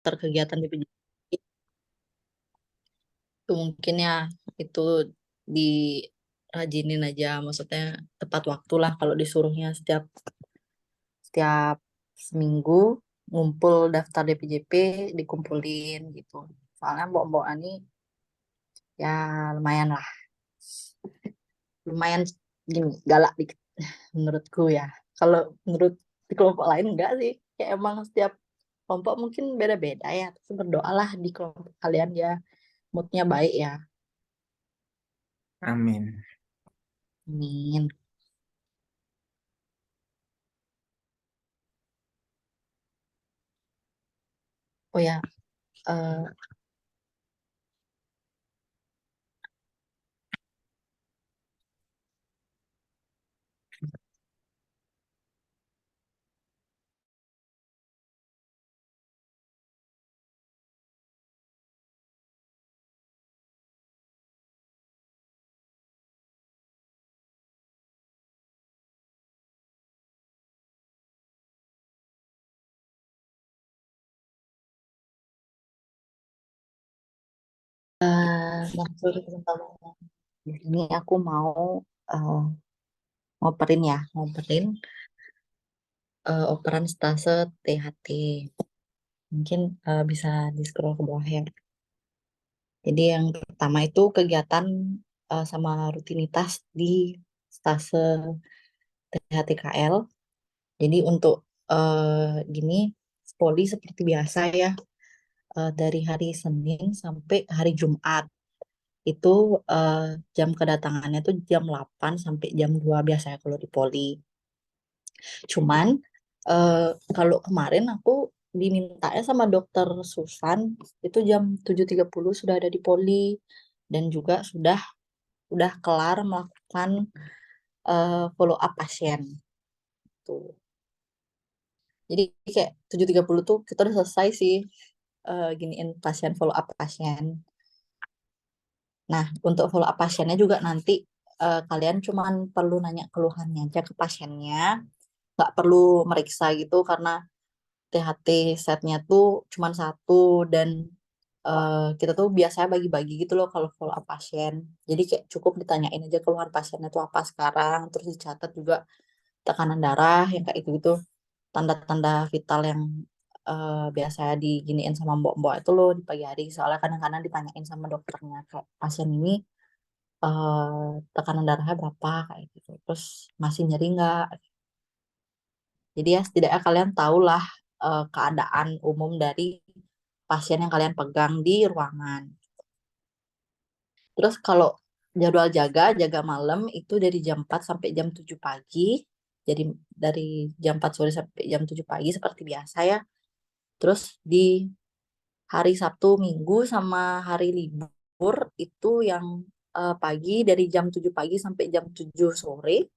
daftar kegiatan BPJS itu mungkin ya itu dirajinin aja, maksudnya tepat waktu lah kalau disuruhnya setiap setiap seminggu ngumpul daftar DPJP dikumpulin gitu. Soalnya mbok-mbok ini ya lumayan lah, lumayan gini galak dikit menurutku ya. Kalau menurut di kelompok lain enggak sih, kayak emang setiap kelompok mungkin beda-beda ya. Tapi berdoalah di kelompok kalian ya moodnya baik ya. Amin. Amin. Oh ya, eh, maksud kesempatan di sini aku mau eh, ngoperin ya, ngoperin operan stase THT. Mungkin bisa di scroll ke bawah ya. Jadi yang pertama itu kegiatan sama rutinitas di stase THTKL. Jadi untuk gini, poli seperti biasa ya, dari hari Senin sampai hari Jumat. Itu eh, jam kedatangannya tuh jam 8 sampai jam 2 biasanya kalau di poli. Cuman eh, kalau kemarin aku dimintanya sama dokter Susan itu jam 7.30 sudah ada di poli dan juga sudah kelar melakukan follow up pasien tuh. Jadi kayak 7.30 tuh kita udah selesai sih giniin pasien, follow up pasien. Nah, untuk follow up pasiennya juga nanti kalian cuman perlu nanya keluhannya aja ke pasiennya, nggak perlu meriksa gitu karena THT setnya tuh cuman satu dan kita tuh biasanya bagi-bagi gitu loh kalau follow up pasien. Jadi kayak cukup ditanyain aja keluhan pasiennya tuh apa sekarang, terus dicatat juga tekanan darah yang kayak gitu, tanda-tanda vital yang biasa diginiin sama mbok-mbok itu loh di pagi hari. Soalnya kadang-kadang ditanyain sama dokternya kayak pasien ini tekanan darahnya berapa kayak gitu. Terus masih nyeri nggak? Jadi ya setidaknya kalian tahulah keadaan umum dari pasien yang kalian pegang di ruangan. Terus kalau jadwal jaga malam itu dari jam 4 sampai jam 7 pagi. Jadi dari jam 4 sore sampai jam 7 pagi seperti biasa ya. Terus di hari Sabtu, Minggu sama hari libur itu yang pagi dari jam 7 pagi sampai jam 7 sore.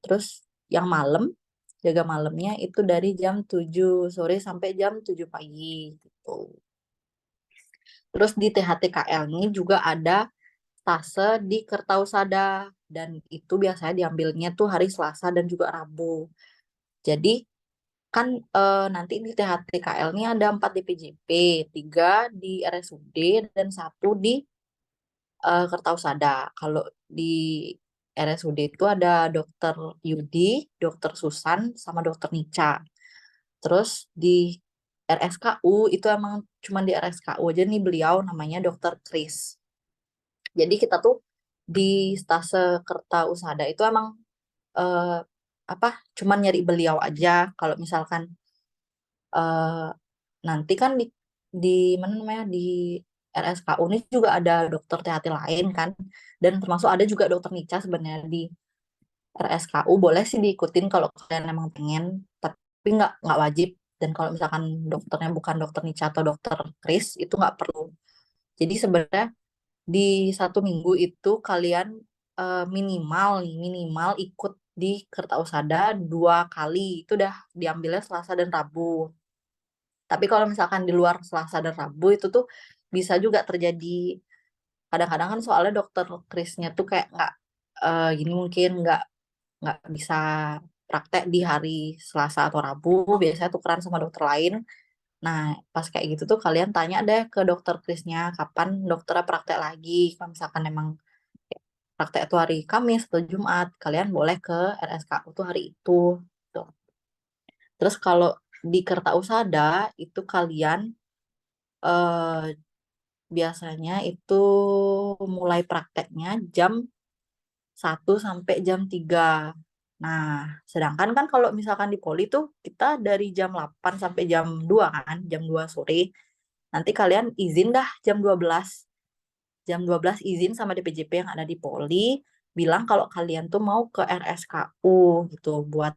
Terus yang malam, jaga malamnya itu dari jam 7 sore sampai jam 7 pagi gitu. Terus di THTKL ini juga ada tase di Kertausada dan itu biasanya diambilnya tuh hari Selasa dan juga Rabu. Jadi kan nanti di THTKL ini ada 4 DPJP, 3 di RSUD dan satu di Kertausada. Kalau di RSUD itu ada Dokter Yudi, Dokter Susan, sama Dokter Nica. Terus di RSKU itu emang cuma di RSKU aja nih beliau namanya Dokter Kris. Jadi kita tuh di stase Kertausada itu emang eh, apa? Cuman nyari beliau aja. Kalau misalkan eh, nanti kan di mana namanya di RSKU ini juga ada dokter THT lain kan, dan termasuk ada juga dokter Nica sebenarnya di RSKU. Boleh sih diikutin kalau kalian emang pengen, tapi nggak wajib. Dan kalau misalkan dokternya bukan dokter Nica atau dokter Kris itu nggak perlu. Jadi sebenarnya di satu minggu itu kalian minimal ikut di Kertausada 2 kali. Itu udah diambilnya Selasa dan Rabu. Tapi kalau misalkan di luar Selasa dan Rabu itu tuh bisa juga terjadi. Kadang-kadang kan soalnya dokter Krisnya tuh kayak nggak gini mungkin nggak bisa praktek di hari Selasa atau Rabu. Biasanya tukeran sama dokter lain. Nah, pas kayak gitu tuh kalian tanya deh ke dokter Krisnya kapan dokternya praktek lagi. Kalau misalkan emang praktek itu hari Kamis atau Jumat, kalian boleh ke RSKU tuh hari itu. Tuh. Terus kalau di Kertausada itu kalian eh, biasanya itu mulai prakteknya jam 1 sampai jam 3. Nah, sedangkan kan kalau misalkan di Poli tuh kita dari jam 8 sampai jam 2 kan, jam 2 sore. Nanti kalian izin dah jam 12. Jam 12 izin sama DPJP yang ada di Poli, bilang kalau kalian tuh mau ke RSKU gitu buat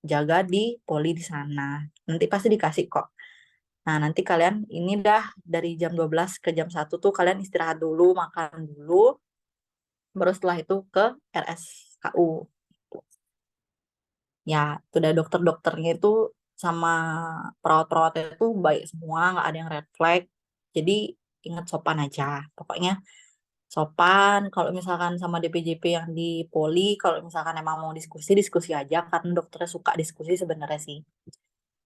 jaga di Poli di sana. Nanti pasti dikasih kok. Nah, nanti kalian ini dah dari jam 12 ke jam 1 tuh kalian istirahat dulu, makan dulu, baru setelah itu ke RSKU. Ya, itu udah dokter-dokternya itu sama perawat-perawatnya itu baik semua, nggak ada yang red flag. Jadi ingat sopan aja. Pokoknya sopan, kalau misalkan sama DPJP yang di Poli, kalau misalkan emang mau diskusi, diskusi aja, karena dokternya suka diskusi sebenarnya sih.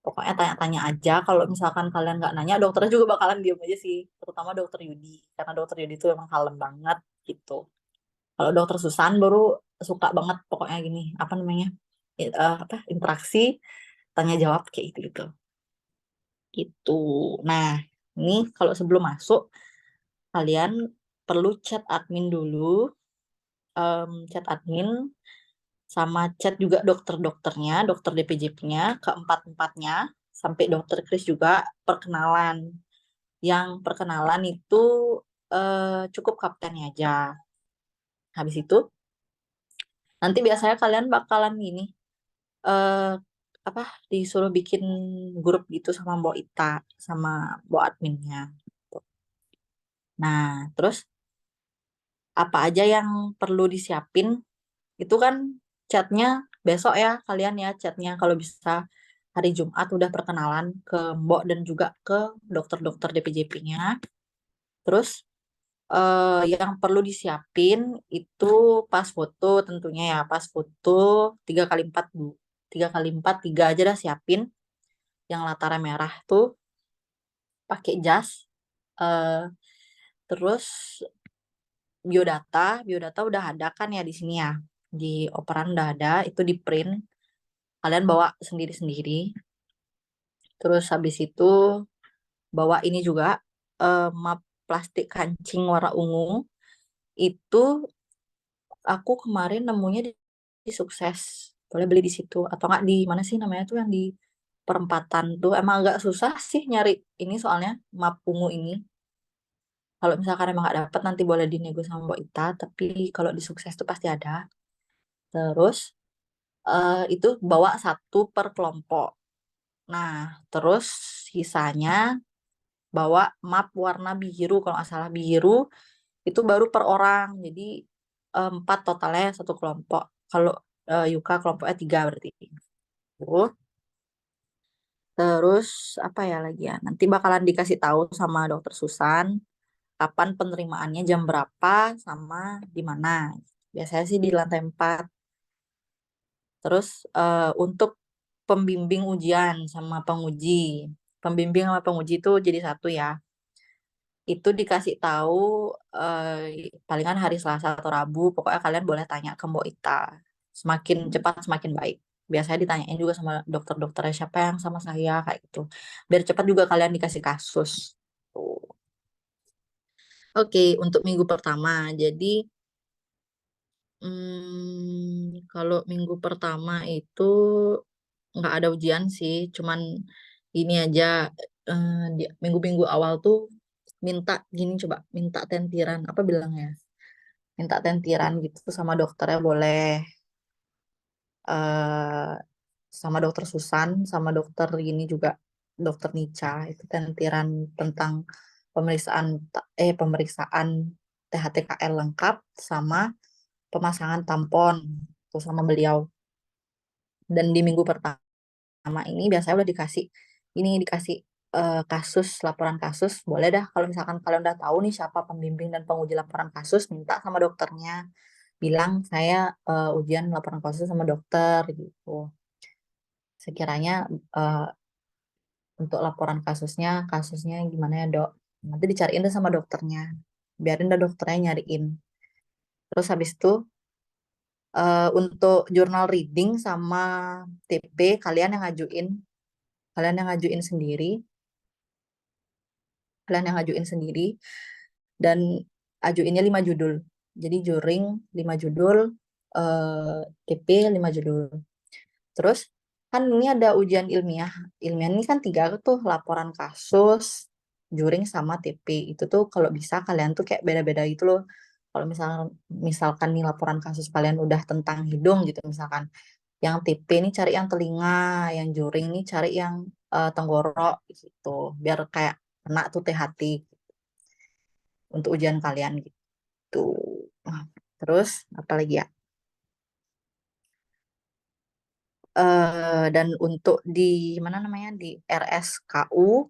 Pokoknya tanya-tanya aja, kalau misalkan kalian nggak nanya, dokternya juga bakalan diem aja sih, terutama dokter Yudi, karena dokter Yudi itu emang kalem banget gitu. Kalau dokter Susan baru suka banget, pokoknya gini, apa namanya, apa interaksi, tanya jawab kayak gitu gitu. Gitu. Nah, ini kalau sebelum masuk, kalian perlu chat admin dulu, chat admin sama chat juga dokter-dokternya, dokter DPJP-nya, keempat-empatnya, sampai dokter Kris juga perkenalan. Yang perkenalan itu cukup kaptennya aja. Habis itu, nanti biasanya kalian bakalan gini, eh apa, disuruh bikin grup gitu sama Mbok Ita, sama Mbok adminnya. Nah, terus apa aja yang perlu disiapin, itu kan chatnya besok ya, kalian ya chatnya kalau bisa hari Jumat udah perkenalan ke Mbok dan juga ke dokter-dokter DPJP-nya. Terus yang perlu disiapin itu pas foto tentunya ya, pas foto 3x4 Bu. 3x4, tiga aja dah siapin. Yang latarnya merah tuh pakai jas. eh Terus biodata udah ada kan ya di sini ya. Di Operan udah ada, itu di print. Kalian bawa sendiri-sendiri. Terus habis itu bawa ini juga, map plastik kancing warna ungu. Itu aku kemarin nemunya di Sukses. Boleh beli di situ. Atau nggak di mana sih namanya tuh yang di perempatan tuh. Emang agak susah sih nyari ini soalnya map ungu ini. Kalau misalkan emang nggak dapet nanti boleh dinego sama Mbak Ita. Tapi kalau di Sukses tuh pasti ada. Terus itu bawa satu per kelompok. Nah, terus sisanya bawa map warna biru. Kalau nggak salah biru itu baru per orang. Jadi 4 totalnya satu kelompok. Kalau Yuka kelompoknya 3 berarti. Tuh. Terus apa ya lagi ya? Nanti bakalan dikasih tahu sama dokter Susan kapan penerimaannya jam berapa sama di mana. Biasanya sih di lantai 4. Terus untuk pembimbing ujian sama penguji. Pembimbing sama penguji itu jadi satu ya. Itu dikasih tahu palingan hari Selasa atau Rabu. Pokoknya kalian boleh tanya ke Mbok Ita. Semakin cepat semakin baik. Biasanya ditanyain juga sama dokter-dokternya siapa yang sama saya kayak gitu. Biar cepat juga kalian dikasih kasus. Tuh. Oke, untuk minggu pertama. Jadi kalau minggu pertama itu nggak ada ujian sih. Cuman ini aja, di minggu-minggu awal tuh minta gini, coba minta tentiran apa bilangnya, minta tentiran gitu sama dokternya boleh, eh sama dokter Susan sama dokter ini juga, dokter Nica, itu tentiran tentang pemeriksaan pemeriksaan THTKL lengkap sama pemasangan tampon tuh sama beliau. Dan di minggu pertama ini biasanya udah dikasih ini, dikasih kasus, laporan kasus. Boleh dah kalau misalkan kalian udah tahu nih siapa pembimbing dan penguji laporan kasus, minta sama dokternya, bilang saya ujian laporan kasus sama dokter gitu. Sekiranya untuk laporan kasusnya gimana ya dok. Nanti dicariin deh sama dokternya. Biarin deh dokternya nyariin. Terus habis itu untuk jurnal reading sama TP kalian yang ngajuin sendiri, kalian yang ngajuin sendiri dan ajuinnya 5 judul. Jadi juring 5 judul, TP 5 judul. Terus kan ini ada ujian ilmiah. Ilmiah ini kan 3 tuh, laporan kasus, juring sama TP. Itu tuh kalau bisa kalian tuh kayak beda-beda gitu loh. Kalau misalkan nih laporan kasus kalian udah tentang hidung gitu misalkan. Yang TP ini cari yang telinga, yang juring ini cari yang tenggorok gitu. Biar kayak kena tuh THT untuk ujian kalian gitu. Nah, terus apa lagi ya? Dan untuk di mana namanya di RSKU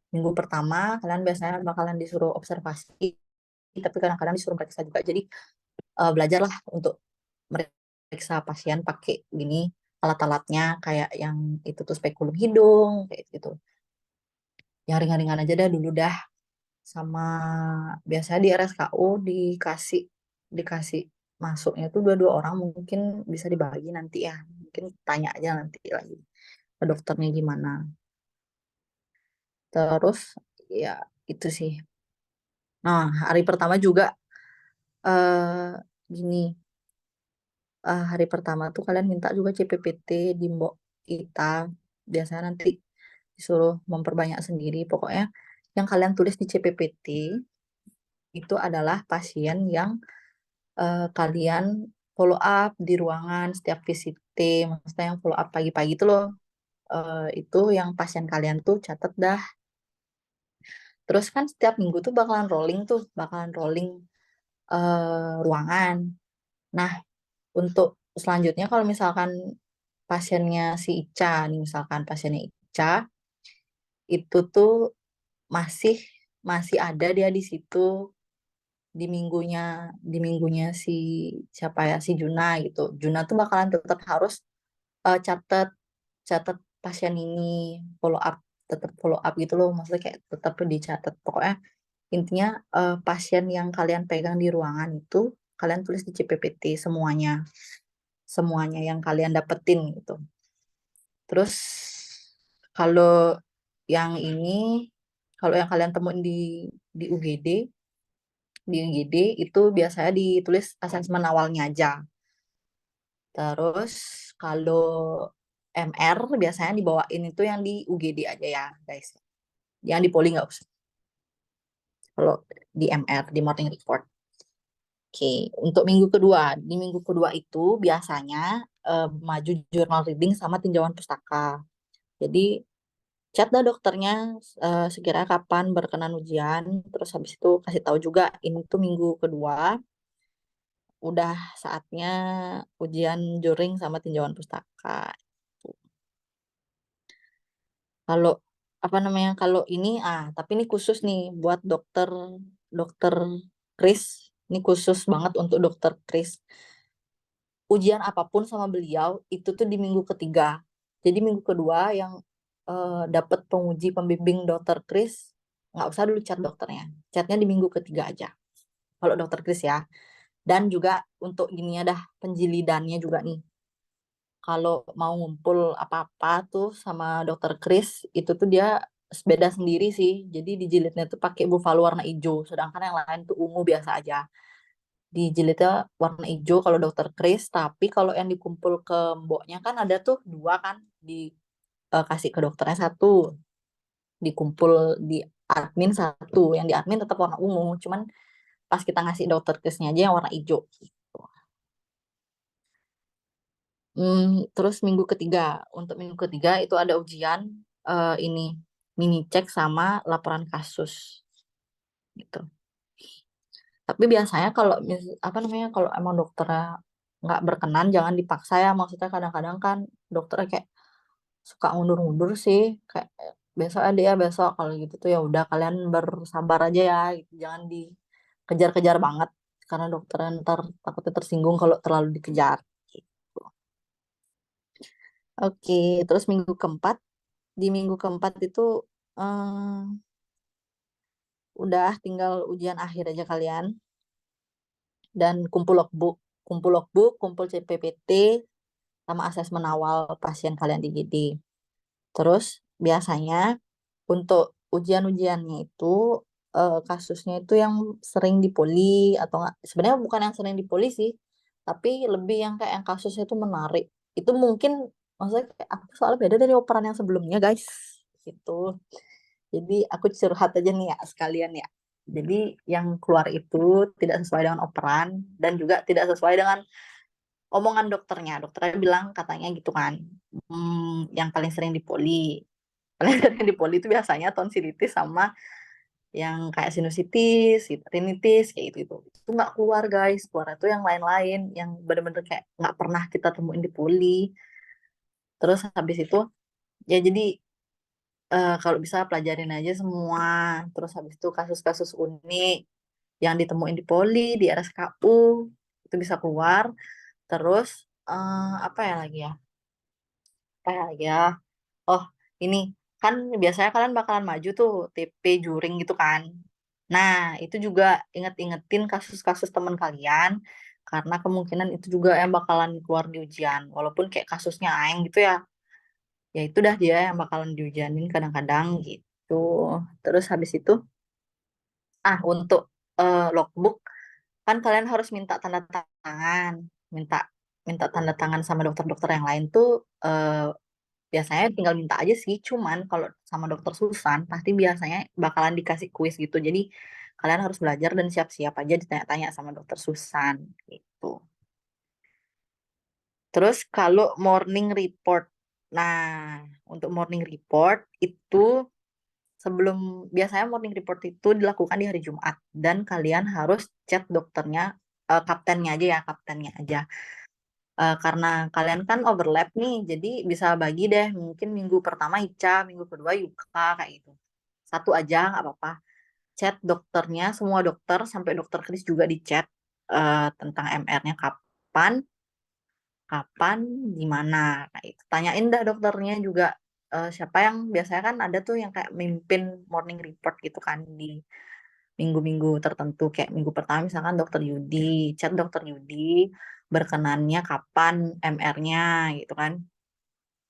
minggu pertama kalian biasanya bakalan disuruh observasi, tapi kadang-kadang disuruh periksa juga. Jadi belajarlah untuk meriksa pasien pakai gini alat-alatnya kayak yang itu tuh spekulum hidung kayak gitu. Yang ringan-ringan aja dah dulu dah. Sama biasanya di RSKU dikasih dikasih masuknya tuh dua-dua orang, mungkin bisa dibagi nanti ya. Mungkin tanya aja nanti lagi ke dokternya gimana. Terus ya itu sih. Nah, hari pertama juga gini, hari pertama tuh kalian minta juga CPPT di Mbok kita. Biasanya nanti disuruh memperbanyak sendiri. Pokoknya yang kalian tulis di CPPT itu adalah pasien yang kalian follow up di ruangan setiap visit T. Maksudnya yang follow up pagi-pagi itu loh. Itu yang pasien kalian tuh catet dah. Terus kan setiap minggu tuh bakalan rolling ruangan. Nah, untuk selanjutnya kalau misalkan pasiennya si Ica nih, misalkan pasiennya Ica itu tuh masih masih ada dia di situ di minggunya si siapa ya si Juna gitu. Juna tuh bakalan tetap harus catat catat pasien ini, follow up tetap follow up gitu loh, maksudnya kayak tetap dicatat. Pokoknya intinya pasien yang kalian pegang di ruangan itu kalian tulis di CPPT semuanya, semuanya yang kalian dapetin gitu. Terus kalau yang ini, kalau yang kalian temuin di UGD, di UGD itu biasanya ditulis asesmen awalnya aja. Terus kalau MR biasanya dibawain itu yang di UGD aja ya, guys. Yang di poli nggak usah. Kalau di MR, di morning report. Oke, untuk minggu kedua. Di minggu kedua itu biasanya maju journal reading sama tinjauan pustaka. Jadi chat dah dokternya sekira kapan berkenan ujian. Terus habis itu kasih tahu juga ini tuh minggu kedua udah saatnya ujian juring sama tinjauan pustaka. Kalau apa namanya? Kalau ini tapi ini khusus nih buat dokter dokter Kris. Ini khusus banget untuk dokter Kris. Ujian apapun sama beliau itu tuh di minggu ketiga. Jadi minggu kedua yang dapat penguji pembimbing dokter Kris nggak usah dulu chat dokternya. Chatnya di minggu ketiga aja. Kalau dokter Kris ya. Dan juga untuk gini dah penjilidannya juga nih. Kalau mau ngumpul apa-apa tuh sama dokter Kris itu tuh dia beda sendiri sih. Jadi dijilidnya tuh pakai buffalo warna hijau, sedangkan yang lain tuh ungu biasa aja. Dijilidnya warna hijau kalau dokter Kris, tapi kalau yang dikumpul ke mboknya kan ada tuh dua kan, dikasih ke dokternya satu, dikumpul di admin satu, yang di admin tetap warna ungu, cuman pas kita ngasih dokter Krisnya aja yang warna hijau. Terus untuk minggu ketiga itu ada ujian ini mini cek sama laporan kasus gitu. Tapi biasanya kalau apa namanya kalau emang dokternya nggak berkenan jangan dipaksa ya. Maksudnya kadang-kadang kan dokternya kayak suka ngundur-ngundur sih, kayak besok ada ya besok, kalau gitu tuh ya udah kalian bersabar aja ya gitu. Jangan dikejar-kejar banget karena dokter ntar takutnya tersinggung kalau terlalu dikejar gitu. Oke, terus minggu keempat di minggu keempat itu eh, udah tinggal ujian akhir aja kalian dan kumpul CPPT sama asesmen awal pasien kalian di IGD. Terus biasanya untuk ujian-ujiannya itu kasusnya itu yang sering dipoli atau enggak, sebenarnya bukan yang sering dipoli sih, tapi lebih yang kayak yang kasusnya itu menarik. Itu mungkin maksudnya kayak aku soalnya beda dari operan yang sebelumnya guys, gitu. Jadi aku curhat aja nih ya sekalian ya. Jadi yang keluar itu tidak sesuai dengan operan dan juga tidak sesuai dengan omongan dokternya. Dokternya bilang katanya gitu kan, yang paling sering dipoli. Paling sering dipoli itu biasanya tonsilitis sama yang kayak sinusitis, gitu, rinitis, kayak gitu. Itu nggak keluar guys, keluar itu yang lain-lain, yang bener-bener kayak nggak pernah kita temuin di poli. Terus habis itu, ya jadi kalau bisa pelajarin aja semua. Terus habis itu kasus-kasus unik yang ditemuin di poli, di RSKU, itu bisa keluar. Terus apa ya lagi ya? Apa ya lagi ya? Oh, ini kan biasanya kalian bakalan maju tuh TP juring gitu kan. Nah, itu juga inget-ingetin kasus-kasus teman kalian karena kemungkinan itu juga yang bakalan keluar di ujian. Walaupun kayak kasusnya Aeng gitu ya. Ya itu dah dia yang bakalan diujianin kadang-kadang gitu. Terus habis itu, untuk logbook kan kalian harus minta tanda tangan, minta minta tanda tangan sama dokter-dokter yang lain tuh biasanya tinggal minta aja sih. Cuman kalau sama dokter Susan pasti biasanya bakalan dikasih kuis gitu. Jadi kalian harus belajar dan siap-siap aja ditanya-tanya sama dokter Susan gitu. Terus kalau morning report, nah untuk morning report itu sebelum biasanya morning report itu dilakukan di hari Jumat dan kalian harus chat dokternya, kaptennya aja ya, kaptennya aja. Karena kalian kan overlap nih, jadi bisa bagi deh, mungkin minggu pertama Ica, minggu kedua Yuka, kayak gitu. Satu aja nggak apa-apa. Chat dokternya, semua dokter, sampai dokter Kris juga di chat tentang MR-nya kapan, kapan, gimana. Kayak itu. Tanyain dah dokternya juga siapa yang biasanya kan ada tuh yang kayak mimpin morning report gitu kan di minggu-minggu tertentu. Kayak minggu pertama misalkan dokter Yudi, chat dokter Yudi, berkenannya kapan MR-nya gitu kan.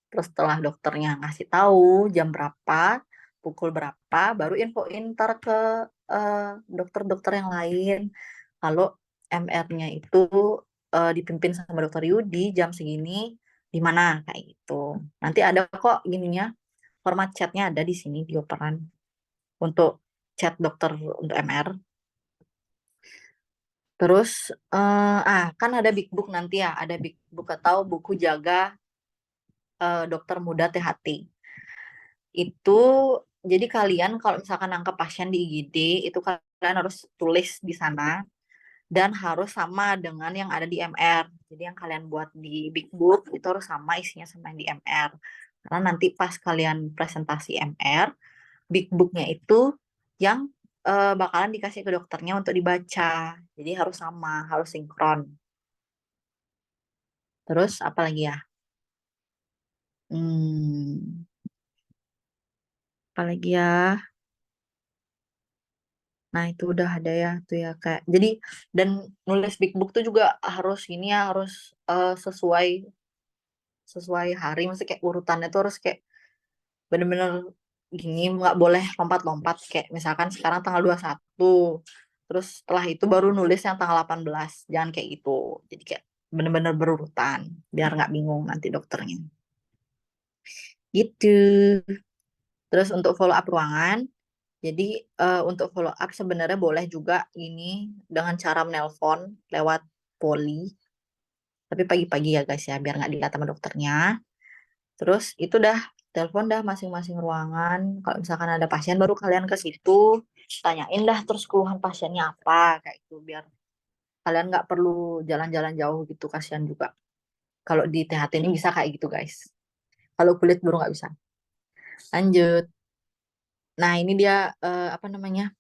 Terus setelah dokternya ngasih tahu jam berapa, pukul berapa, baru infoin ntar ke eh, dokter-dokter yang lain. Kalau MR-nya itu dipimpin sama dokter Yudi jam segini, di mana kayak gitu. Nanti ada kok gininya, format chatnya ada di sini di operan untuk chat dokter untuk MR. Terus kan ada Big Book nanti ya, ada Big Book atau buku jaga dokter muda THT. Itu jadi kalian kalau misalkan nangkep pasien di IGD itu kalian harus tulis di sana dan harus sama dengan yang ada di MR. Jadi yang kalian buat di Big Book itu harus sama isinya sama yang di MR. Karena nanti pas kalian presentasi MR, Big Booknya itu yang bakalan dikasih ke dokternya untuk dibaca. Jadi harus sama, harus sinkron. Terus apa lagi ya? Hmm, apa lagi ya? Nah, itu udah ada ya tuh ya kayak. Jadi dan nulis big book tuh juga harus ini ya, harus sesuai sesuai hari, maksudnya kayak urutannya tuh harus kayak bener-bener gini, nggak boleh lompat-lompat kayak misalkan sekarang tanggal 21. Terus setelah itu baru nulis yang tanggal 18. Jangan kayak gitu. Jadi kayak bener-bener berurutan biar nggak bingung nanti dokternya. Gitu. Terus untuk follow up ruangan, jadi untuk follow up sebenarnya boleh juga ini dengan cara menelpon lewat poli, tapi pagi-pagi ya guys ya, biar nggak dilihat sama dokternya. Terus itu dah telepon dah masing-masing ruangan. Kalau misalkan ada pasien baru kalian ke situ, tanyain dah terus keluhan pasiennya apa kayak itu, biar kalian nggak perlu jalan-jalan jauh gitu, kasihan juga. Kalau di THT ini bisa kayak gitu guys. Kalau kulit baru nggak bisa. Lanjut. Nah ini dia apa namanya,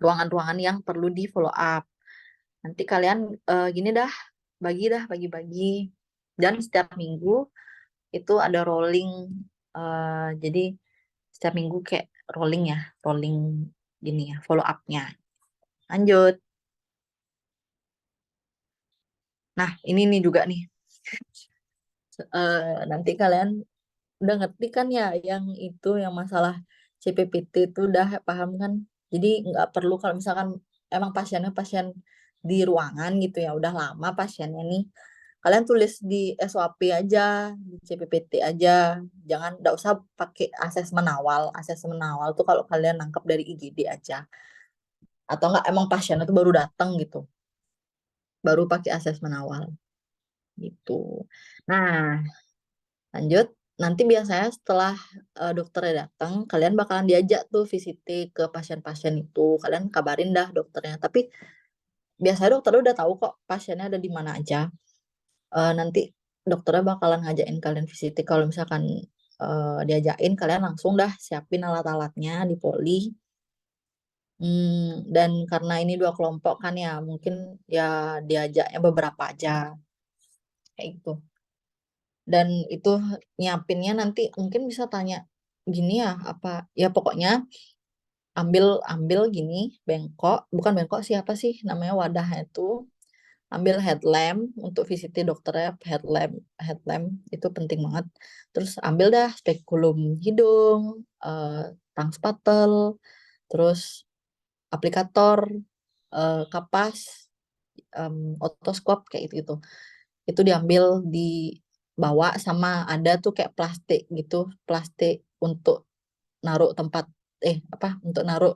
ruangan-ruangan yang perlu di follow up. Nanti kalian gini dah, bagi-bagi. Dan setiap minggu itu ada rolling. Jadi setiap minggu kayak rolling ya, rolling gini ya, follow up-nya. Lanjut. Nah, ini nih juga nih. Nanti kalian udah ngerti kan ya yang itu yang masalah CPPT itu udah paham kan? Jadi nggak perlu kalau misalkan emang pasiennya pasien di ruangan gitu ya, udah lama pasiennya nih. Kalian tulis di SOP aja, di CPPT aja. Jangan, nggak usah pakai asesmen awal. Asesmen awal tuh kalau kalian nangkep dari IGD aja. Atau enggak emang pasiennya tuh baru datang gitu. Baru pakai asesmen awal gitu. Nah, lanjut. Nanti biasanya setelah dokternya datang, kalian bakalan diajak tuh visit ke pasien-pasien itu. Kalian kabarin dah dokternya. Tapi biasanya dokter udah tahu kok pasiennya ada di mana aja. Nanti dokternya bakalan ngajakin kalian visit. Kalau misalkan diajakin, kalian langsung dah siapin alat-alatnya di poli. Dan karena ini dua kelompok kan ya, mungkin ya diajaknya beberapa aja kayak gitu. Dan itu nyiapinnya nanti mungkin bisa tanya gini ya apa ya pokoknya ambil ambil gini bengkok bukan bengkok siapa sih namanya wadahnya itu ambil headlamp untuk visiti dokternya headlamp itu penting banget terus ambil dah spekulum hidung eh, tang spatel terus aplikator kapas otoskop kayak gitu itu diambil dibawa sama ada tuh kayak plastik gitu plastik untuk naruh tempat apa untuk naruh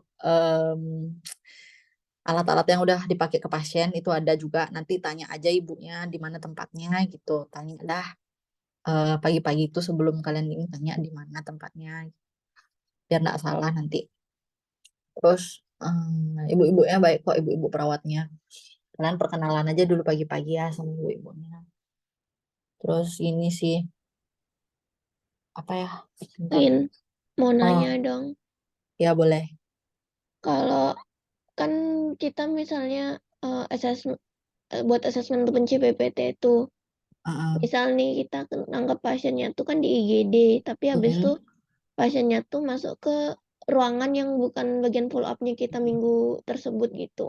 alat-alat yang udah dipakai ke pasien itu ada juga nanti tanya aja ibunya di mana tempatnya gitu tanya dah pagi-pagi itu sebelum kalian ini tanya di mana tempatnya biar nggak salah nanti terus ibu-ibunya baik kok ibu-ibu perawatnya kalian perkenalan aja dulu pagi-pagi ya sama ibu-ibunya terus ini sih apa ya bentar In, mau nanya oh dong, ya boleh. kalau kan kita misalnya assessment, buat asesmen untuk PPT itu, Heeh. misal nih kita nangkep pasiennya tuh kan di IGD, tapi habis Mm-mm. tuh pasiennya tuh masuk ke ruangan yang bukan bagian follow up-nya kita minggu tersebut gitu.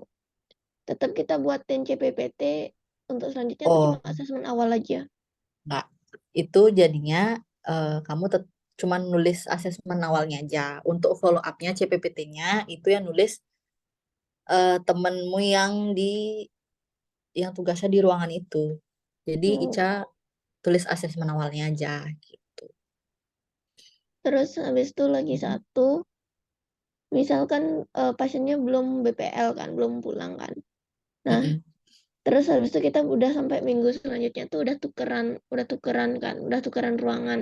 Tetap kita buatin CPPT untuk selanjutnya atau cuma Oh, asesmen awal aja? enggak. Itu jadinya kamu cuman nulis asesmen awalnya aja. Untuk follow up-nya CPPT-nya itu yang nulis temenmu yang tugasnya di ruangan itu. Jadi Hmm. Ica tulis asesmen awalnya aja gitu. Terus habis itu lagi Mm-mm. satu, misalkan pasiennya belum BPL kan, belum pulang kan. Nah, Mm-mm. terus habis itu kita udah sampai minggu selanjutnya tuh udah tukeran ruangan.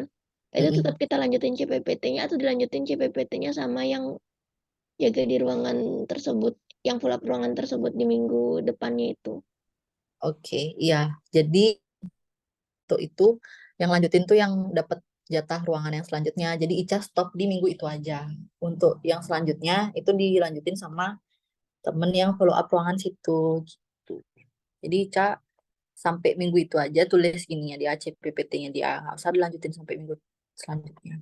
Itu tetap Mm-mm. kita lanjutin CPPT-nya atau dilanjutin CPPT-nya sama yang jaga di ruangan tersebut, yang full up ruangan tersebut di minggu depannya itu. Oke, iya. Jadi itu yang lanjutin tuh yang dapat jatah ruangan yang selanjutnya. Jadi Ica stop di minggu itu aja. Untuk yang selanjutnya itu dilanjutin sama temen yang follow up ruangan situ gitu. Jadi Ca sampai minggu itu aja tulis ininya di ACPPT-nya dia nggak usah dilanjutin sampai minggu selanjutnya.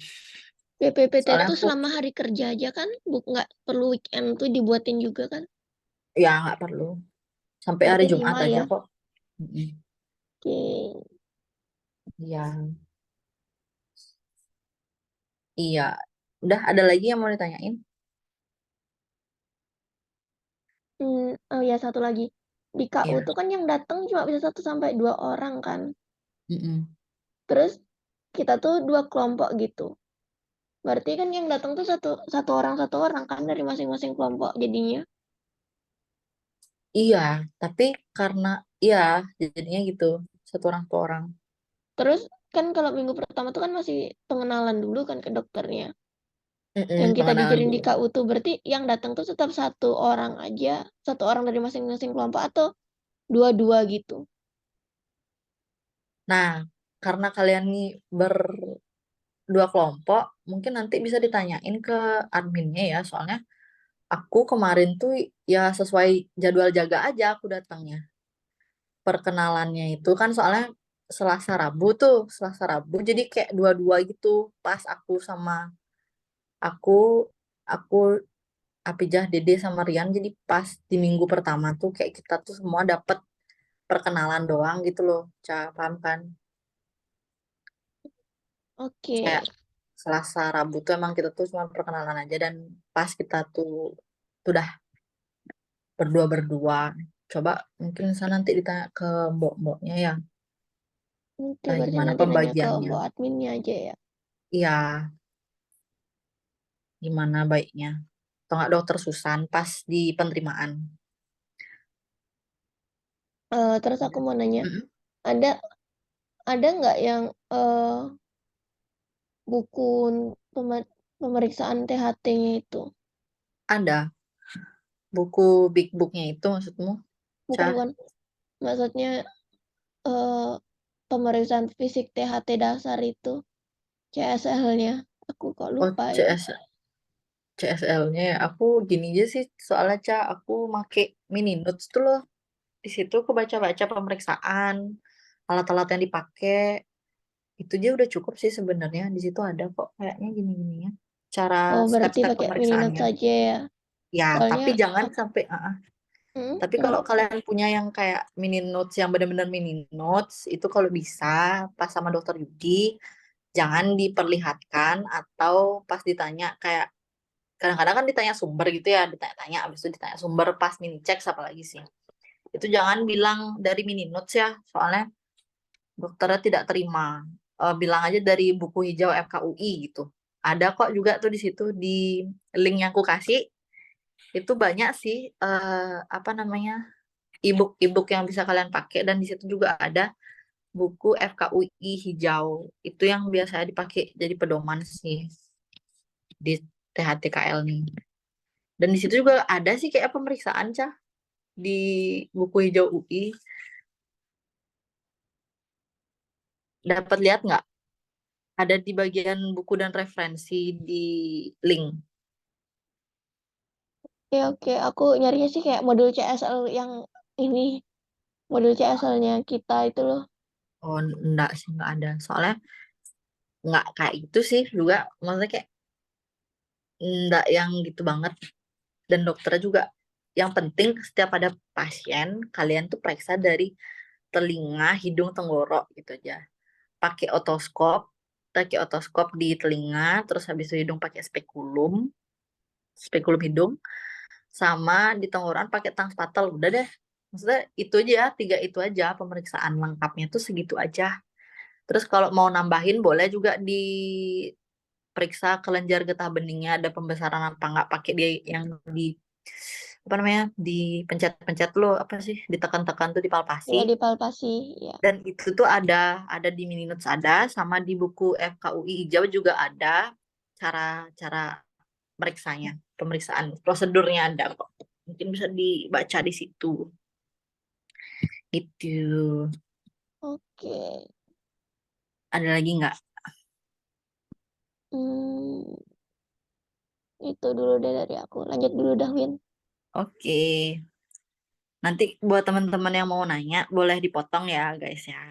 PPPT Soalnya itu aku selama hari kerja aja kan, nggak perlu weekend tuh dibuatin juga kan? ya nggak perlu sampai hari Berarti Jumat 5 aja ya. kok. Mm-mm. Oke. Iya, iya. Udah ada lagi yang mau ditanyain? Oh ya, satu lagi. Di KU Iya. tuh kan yang datang cuma bisa 1 sampai 2 orang kan. Mm-mm. Terus kita tuh 2 kelompok gitu. Berarti kan yang datang tuh satu orang kan dari masing-masing kelompok jadinya. Iya, tapi karena iya jadinya gitu satu orang per orang. Terus kan kalau minggu pertama tuh kan masih pengenalan dulu kan ke dokternya. Yang Mm-mm, kita pengenalan dijaring di dulu. KU tuh berarti yang datang tuh tetap 1 orang aja, 1 orang dari masing-masing kelompok atau dua-dua gitu. Nah, karena kalian nih berdua kelompok, mungkin nanti bisa ditanyain ke adminnya ya, soalnya aku kemarin tuh ya sesuai jadwal jaga aja aku datangnya. Perkenalannya itu kan soalnya Selasa Rabu jadi kayak dua-dua gitu. Pas aku aku Apijah, Dede sama Rian, jadi pas di minggu pertama tuh kayak kita tuh semua dapet perkenalan doang gitu loh, paham kan? Oke. Kayak Selasa Rabu tuh emang kita tuh cuma perkenalan aja, dan pas kita tuh udah berdua-berdua. Coba mungkin saya nanti ditanya ke mbok-mboknya ya, Nanti berarti gimana nanti nanya ke pembagiannya. Mbak adminnya aja ya. Iya, gimana baiknya. Atau nggak dokter Susan pas di penerimaan. Terus aku mau nanya, Mm-mm. ada ada nggak yang buku pemeriksaan THT-nya itu? Ada buku big booknya itu maksudmu, Bukan Cah? bukan. Maksudnya eh, pemeriksaan fisik THT dasar itu, CSL-nya. Aku kok Oh, lupa ya. CSL-nya ya. Aku gini aja sih, soalnya aku make mini notes tuh loh. Di situ aku baca-baca pemeriksaan, alat-alat yang dipakai. Itu aja udah cukup sih sebenarnya. Di situ ada kok kayaknya gini-gininya. Cara Oh, berarti step-step pakai mini notes pemeriksaannya. saja ya. Ya, Soalnya tapi jangan sampai tapi kalau kenapa? kalian punya yang kayak mini notes yang benar-benar mini notes, itu kalau bisa pas sama dokter Yudi, jangan diperlihatkan atau pas ditanya kayak kadang-kadang kan ditanya sumber gitu ya, ditanya-tanya abis itu ditanya sumber pas mini cek apalagi sih. Itu jangan bilang dari mini notes ya, soalnya dokternya tidak terima. Bilang aja dari buku hijau FKUI gitu. Ada kok juga tuh di situ di link yang aku kasih, itu banyak sih apa namanya ebook yang bisa kalian pakai, dan di situ juga ada buku FKUI hijau. Itu yang biasanya dipakai jadi pedoman sih di THTKL nih. Dan di situ juga ada sih kayak pemeriksaan Cah di buku hijau UI. Dapat lihat nggak? Ada di bagian buku dan referensi di link. Oke, oke. Aku nyarinya sih kayak modul CSL yang ini, modul CSL-nya kita itu loh. Oh, enggak sih, enggak ada. Soalnya nggak kayak gitu sih juga. Maksudnya kayak enggak yang gitu banget. Dan dokternya juga, yang penting setiap ada pasien, kalian tuh periksa dari telinga, hidung, tenggorok gitu aja. Pakai otoskop, di telinga, terus habis itu hidung pakai spekulum hidung, sama di tenggorokan pakai tang spatel. Udah deh. Maksudnya itu aja, tiga itu aja pemeriksaan lengkapnya tuh segitu aja. Terus kalau mau nambahin boleh juga diperiksa kelenjar getah beningnya ada pembesaran apa enggak, pakai dia yang di apa namanya, dipencet-pencet lo, apa sih, ditekan-tekan tuh, dipalpasi. Ya dipalpasi, ya. Dan itu tuh ada di mini notes, ada sama di buku FKUI hijau juga ada cara-cara meriksanya, pemeriksaan prosedurnya ada kok. Mungkin bisa dibaca di situ. Itu Oke. ada lagi nggak? Hmm, itu dulu deh dari aku. Lanjut dulu dah, Win. Oke. Nanti buat teman-teman yang mau nanya, boleh dipotong ya, guys ya.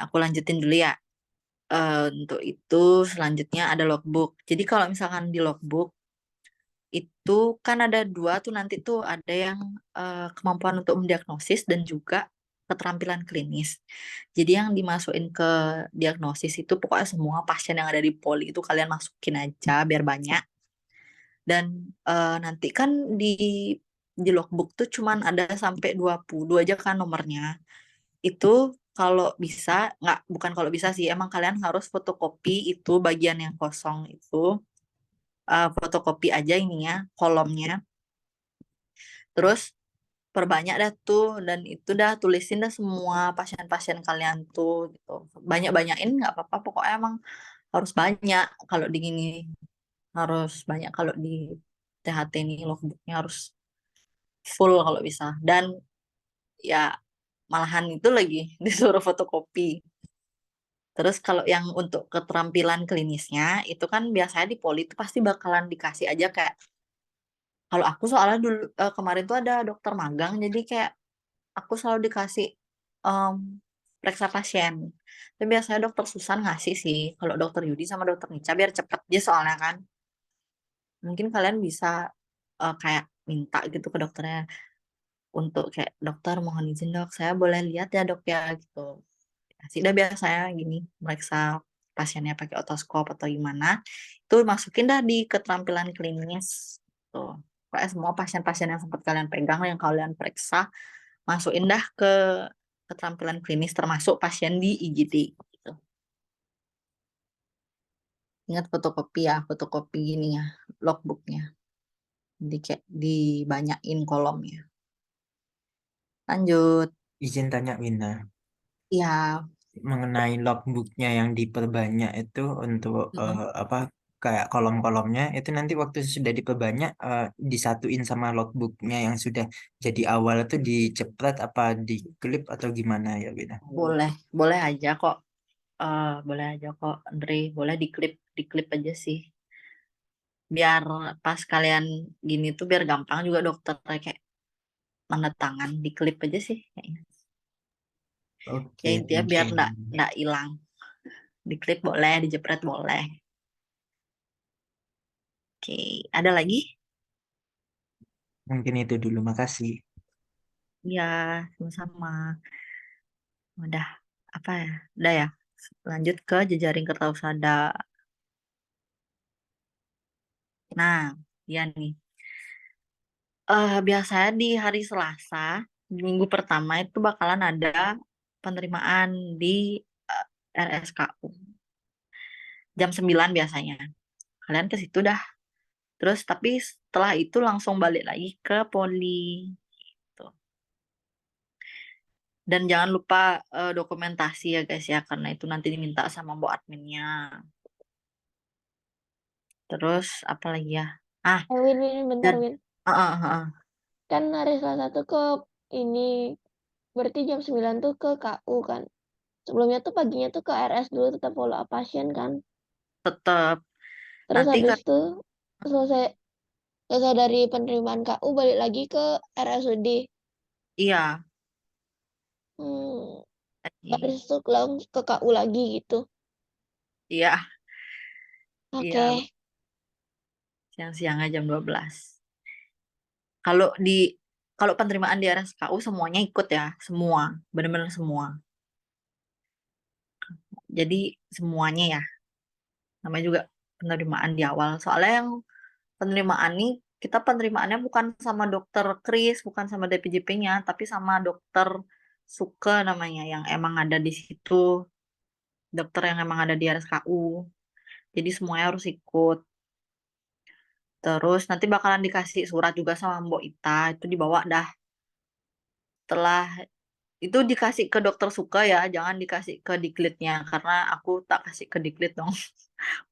Aku lanjutin dulu ya. Untuk itu selanjutnya ada logbook. Jadi kalau misalkan di logbook itu kan ada dua tuh, nanti tuh ada yang kemampuan untuk mendiagnosis dan juga keterampilan klinis. Jadi yang dimasukin ke diagnosis itu pokoknya semua pasien yang ada di poli itu kalian masukin aja biar banyak. Dan nanti kan di logbook tuh cuman ada sampai 20 aja kan nomornya. Itu kalau bisa, nggak, bukan kalau bisa sih, emang kalian harus fotokopi itu bagian yang kosong itu, fotokopi aja ininya, kolomnya. Terus perbanyak dah tuh, dan itu dah tulisin dah semua pasien-pasien kalian tuh gitu. Banyak-banyakin nggak apa-apa, pokoknya emang harus banyak kalau di gini, harus banyak kalau di THT ini, logbooknya harus full kalau bisa. Dan ya malahan itu lagi disuruh fotokopi. Terus kalau yang untuk keterampilan klinisnya itu kan biasanya di poli itu pasti bakalan dikasih aja kayak, kalau aku soalnya dulu kemarin tuh ada dokter magang, jadi kayak aku selalu dikasih em, periksa pasien. Tapi biasanya dokter Susan ngasih sih. Kalau dokter Yudi sama dokter Nica biar cepet dia soalnya kan. Mungkin kalian bisa kayak minta gitu ke dokternya untuk kayak dokter mohon izin dok, saya boleh lihat ya dok ya gitu. Sih dah biasanya gini meriksa pasiennya pakai otoskop atau gimana, itu masukin dah di keterampilan klinis tuh. Kayak semua pasien-pasien yang sempat kalian pegang yang kalian periksa, masukin dah ke keterampilan klinis termasuk pasien di IGD gitu. Ingat fotokopi ya, fotokopi gini ya, logbooknya. Di kayak dibanyakin kolomnya. Lanjut. Izin tanya Wina, Ya, mengenai logbooknya yang diperbanyak itu untuk mm, apa kayak kolom-kolomnya itu nanti waktu sudah diperbanyak disatuin sama logbooknya yang sudah jadi awal itu dicepret apa diklip atau gimana ya Wina? boleh, boleh aja kok. Boleh aja kok, Andre. Boleh diklip aja sih. Biar pas kalian gini tuh biar gampang juga dokter kayak tanda tangan, diklip aja sih kayaknya. Ya Oke, intinya thank biar you. nggak hilang. Diklip boleh, dijepret boleh. Oke, ada lagi? Mungkin itu dulu, makasih. Ya, sama-sama. Udah, apa ya? Udah ya. Lanjut ke jejaring kertausada. Nah, ya nih. Biasanya di hari Selasa, di minggu pertama itu bakalan ada penerimaan di eh, RSKU. Jam 9 biasanya. Kalian ke situ dah. Terus tapi setelah itu langsung balik lagi ke poli. Tuh. Dan jangan lupa dokumentasi ya guys ya, karena itu nanti diminta sama bu adminnya. Terus apa lagi ya? Ah, Win, bentar dan Win. uh. Kan hari Selasa tuh ke ini, berarti jam 9 tuh ke KU kan. Sebelumnya tuh paginya tuh ke RS dulu tetap follow up pasien kan. Tetap Terus nanti habis itu selesai selesai dari penerimaan KU balik lagi ke RSUD. iya. Hmm, Tadi. habis itu langsung ke KU lagi gitu. Iya, Oke. iya. Siang-siangnya jam 12. Kalau kalau penerimaan di RSKU semuanya ikut ya, semua, benar-benar semua. Jadi semuanya ya, namanya juga penerimaan di awal. Soalnya yang penerimaan nih kita penerimaannya bukan sama dokter Kris, bukan sama DPJP-nya, tapi sama dokter Suke namanya yang emang ada di situ, dokter yang emang ada di RSKU. Jadi semuanya harus ikut. Terus nanti bakalan dikasih surat juga sama Mbok Ita, itu dibawa dah. Setelah itu dikasih ke dokter Suka ya, jangan dikasih ke diklitnya karena aku tak kasih ke diklit dong.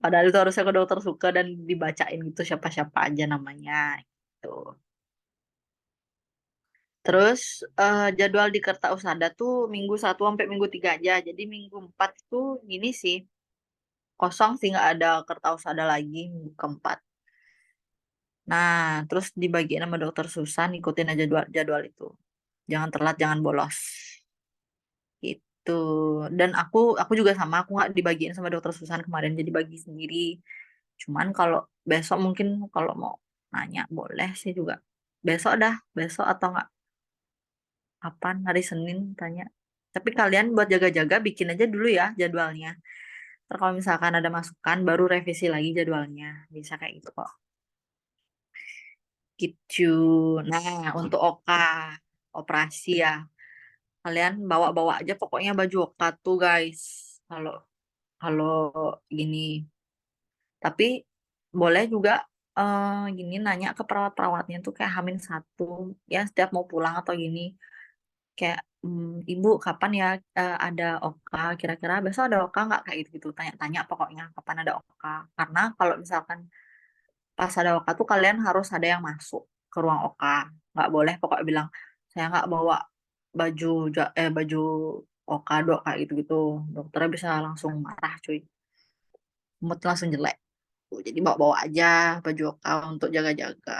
Padahal itu harusnya ke dokter Suka dan dibacain gitu siapa-siapa aja namanya gitu. Terus jadwal di Kertausada tuh Minggu 1 sampai Minggu 3 aja. Jadi Minggu 4 itu gini sih, kosong sih nggak ada Kertausada lagi Minggu 4. Nah, terus dibagiin sama dokter Susan, ikutin aja jadwal, jadwal itu. Jangan telat, jangan bolos. Gitu. Dan aku juga sama, aku nggak dibagiin sama dokter Susan kemarin, jadi bagi sendiri. Cuman kalau besok mungkin kalau mau nanya boleh sih juga. Besok dah, besok atau nggak kapan hari Senin tanya. Tapi kalian buat jaga-jaga bikin aja dulu ya jadwalnya. Terus kalau misalkan ada masukan baru revisi lagi jadwalnya. Bisa kayak gitu kok. Gitu. Nah, untuk operasi ya. Kalian bawa-bawa aja pokoknya baju oka tuh guys. Kalau kalau gini. Tapi boleh juga gini nanya ke perawat-perawatnya tuh kayak H-1 ya setiap mau pulang atau gini. Kayak ibu kapan ya ada oka kira-kira besok ada oka nggak kayak gitu tanya-tanya pokoknya kapan ada oka karena kalau misalkan pas ada oka tuh kalian harus ada yang masuk ke ruang oka nggak boleh pokoknya bilang saya nggak bawa baju oka dok kayak gitu gitu dokternya bisa langsung marah cuy mood langsung jelek. Jadi bawa-bawa aja baju oka untuk jaga-jaga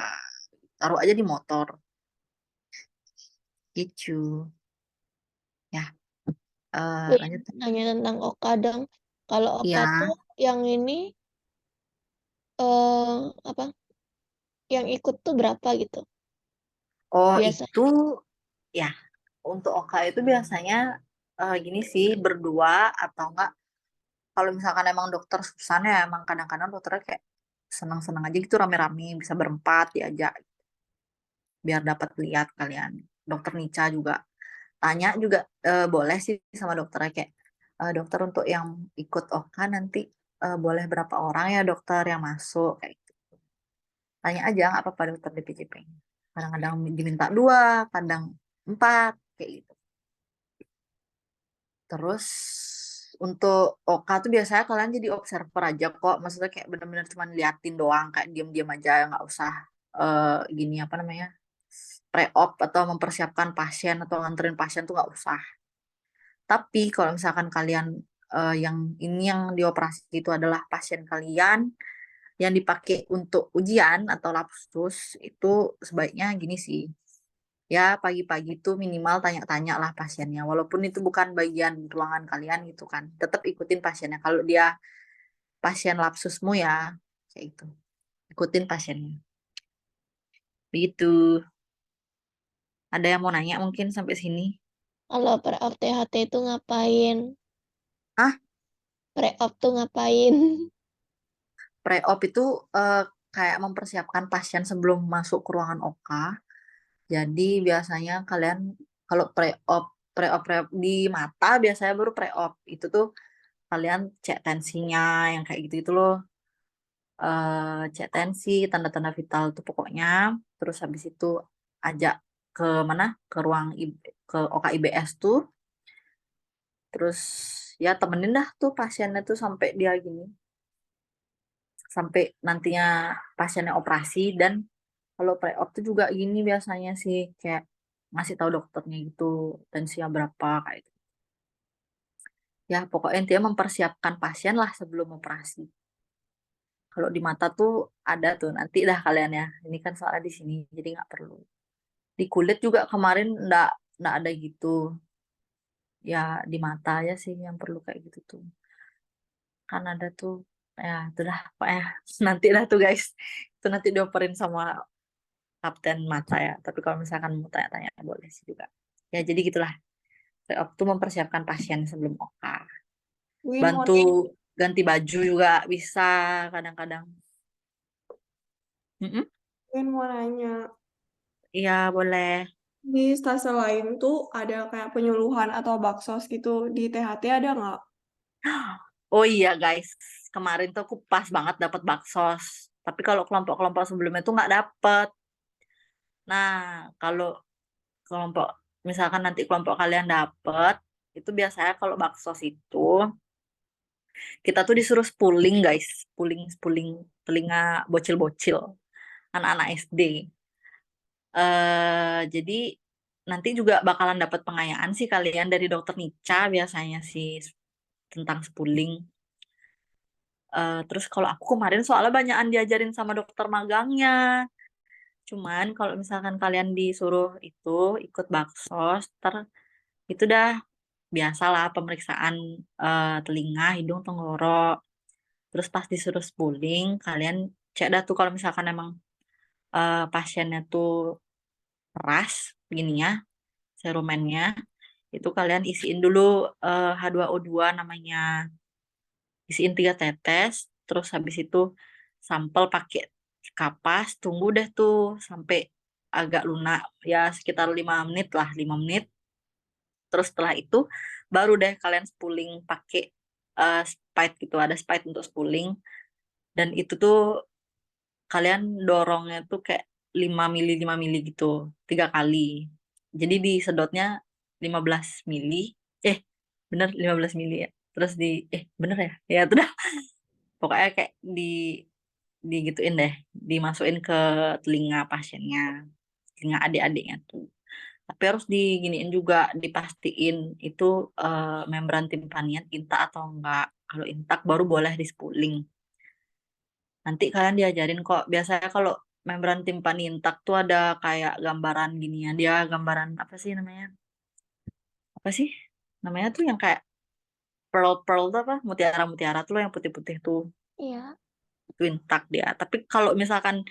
taruh aja di motor gitu ya. Iya, Lanjut. nanya tentang Oka dong. Kalau Oka Ya, tuh yang ini apa? Yang ikut tuh berapa gitu? oh Biasa. itu ya untuk Oka itu biasanya gini sih berdua atau enggak kalau misalkan emang dokter susah ya emang kadang-kadang dokternya kayak senang-senang aja gitu rame-rame bisa berempat diajak biar dapat lihat kalian. Dokter Nica juga tanya juga boleh sih sama dokternya kayak dokter untuk yang ikut Oka nanti boleh berapa orang ya dokter yang masuk kayak gitu. Tanya aja nggak apa-apa dokter DPJP. Kadang-kadang diminta 2, kadang 4 kayak gitu. Terus untuk Oka tuh biasanya kalian jadi observer aja kok. Maksudnya kayak bener-bener cuma liatin doang, kayak diam-diam aja, nggak usah gini apa namanya pre-op atau mempersiapkan pasien atau nganterin pasien tuh nggak usah. Tapi kalau misalkan kalian yang ini yang dioperasi itu adalah pasien kalian yang dipakai untuk ujian atau lapsus itu sebaiknya gini sih. Ya, pagi-pagi itu minimal tanya-tanya lah pasiennya. Walaupun itu bukan bagian ruangan kalian gitu kan. Tetap ikutin pasiennya. Kalau dia pasien lapsusmu ya, kayak itu. Ikutin pasiennya. Begitu. Ada yang mau nanya mungkin sampai sini? Kalau pre-op THT itu ngapain? Ah, Pre-op tuh ngapain? pre-op itu eh, kayak mempersiapkan pasien sebelum masuk ke ruangan OK. Jadi biasanya kalian kalau pre-op di mata biasanya baru pre-op. Itu tuh kalian cek tensinya yang kayak gitu itu loh. Cek tensi, tanda-tanda vital tuh pokoknya. Terus habis itu ajak ke mana? Ke ruang ke OKIBS tuh. Terus ya temenin dah tuh pasiennya tuh sampai dia gini. Sampai nantinya pasiennya operasi dan kalau pre-op tuh juga gini biasanya sih kayak ngasih tahu dokternya gitu tensinya berapa kayak gitu. Ya pokoknya intinya mempersiapkan pasien lah sebelum operasi. Kalau di mata tuh ada tuh nanti dah kalian ya. Ini kan soalnya di sini jadi nggak perlu. Di kulit juga kemarin nggak ada gitu. Ya di mata ya sih yang perlu kayak gitu tuh. Kan ada tuh ya itu dah pokoknya nanti dah tuh guys. Itu nanti dioperin sama kapten mata ya. Tapi kalau misalkan mau tanya-tanya boleh sih juga. Ya jadi gitulah. Pre-op tuh mempersiapkan pasien sebelum OK. Win mau Bantu ganti baju juga bisa kadang-kadang. Mm-mm. Win mau nanya. Iya boleh. Di stase lain tuh ada kayak penyuluhan atau baksos gitu. Di THT ada nggak? Oh iya guys, kemarin tuh aku pas banget dapat baksos. Tapi kalau kelompok-kelompok sebelumnya tuh nggak dapet. Nah, kalau kelompok, misalkan nanti kelompok kalian dapet, itu biasanya kalau baksos itu kita tuh disuruh spooling guys, spooling spooling telinga bocil-bocil, anak-anak SD. Jadi nanti juga bakalan dapat pengayaan sih kalian dari dokter Nica biasanya sih tentang spooling. Terus kalau aku kemarin soalnya banyakan diajarin sama dokter magangnya. Cuman kalau misalkan kalian disuruh itu ikut baksos, itu dah biasalah pemeriksaan telinga, hidung, tenggorok. Terus pas disuruh spooling, kalian cek dah tuh kalau misalkan emang pasiennya tuh keras begininya, serumennya, itu kalian isiin dulu H2O2 namanya. Isiin 3 tetes, terus habis itu sampel pakai kapas, tunggu deh tuh sampai agak lunak, ya sekitar 5 menit lah, 5 menit. Terus setelah itu baru deh kalian spooling pakai spite gitu, ada spite untuk spooling. Dan itu tuh kalian dorongnya tuh kayak 5 mili 5 mili gitu, 3 kali. Jadi disedotnya 15 mili, eh bener 15 mili ya. Terus bener ya? Ya itu dah. Pokoknya kayak digituin deh, dimasukin ke telinga pasiennya, telinga adik-adiknya tuh. Tapi harus diginiin juga, dipastiin itu membran timpanian intak atau enggak. Kalau intak baru boleh di-spooling. Nanti kalian diajarin kok. Biasanya kalau membran timpani intak tuh ada kayak gambaran gini ya. Dia gambaran apa sih namanya? Apa sih namanya tuh yang kayak pearl tuh apa? Mutiara tuh loh yang putih-putih tuh. Iya. Itu intak dia. Tapi kalau misalkan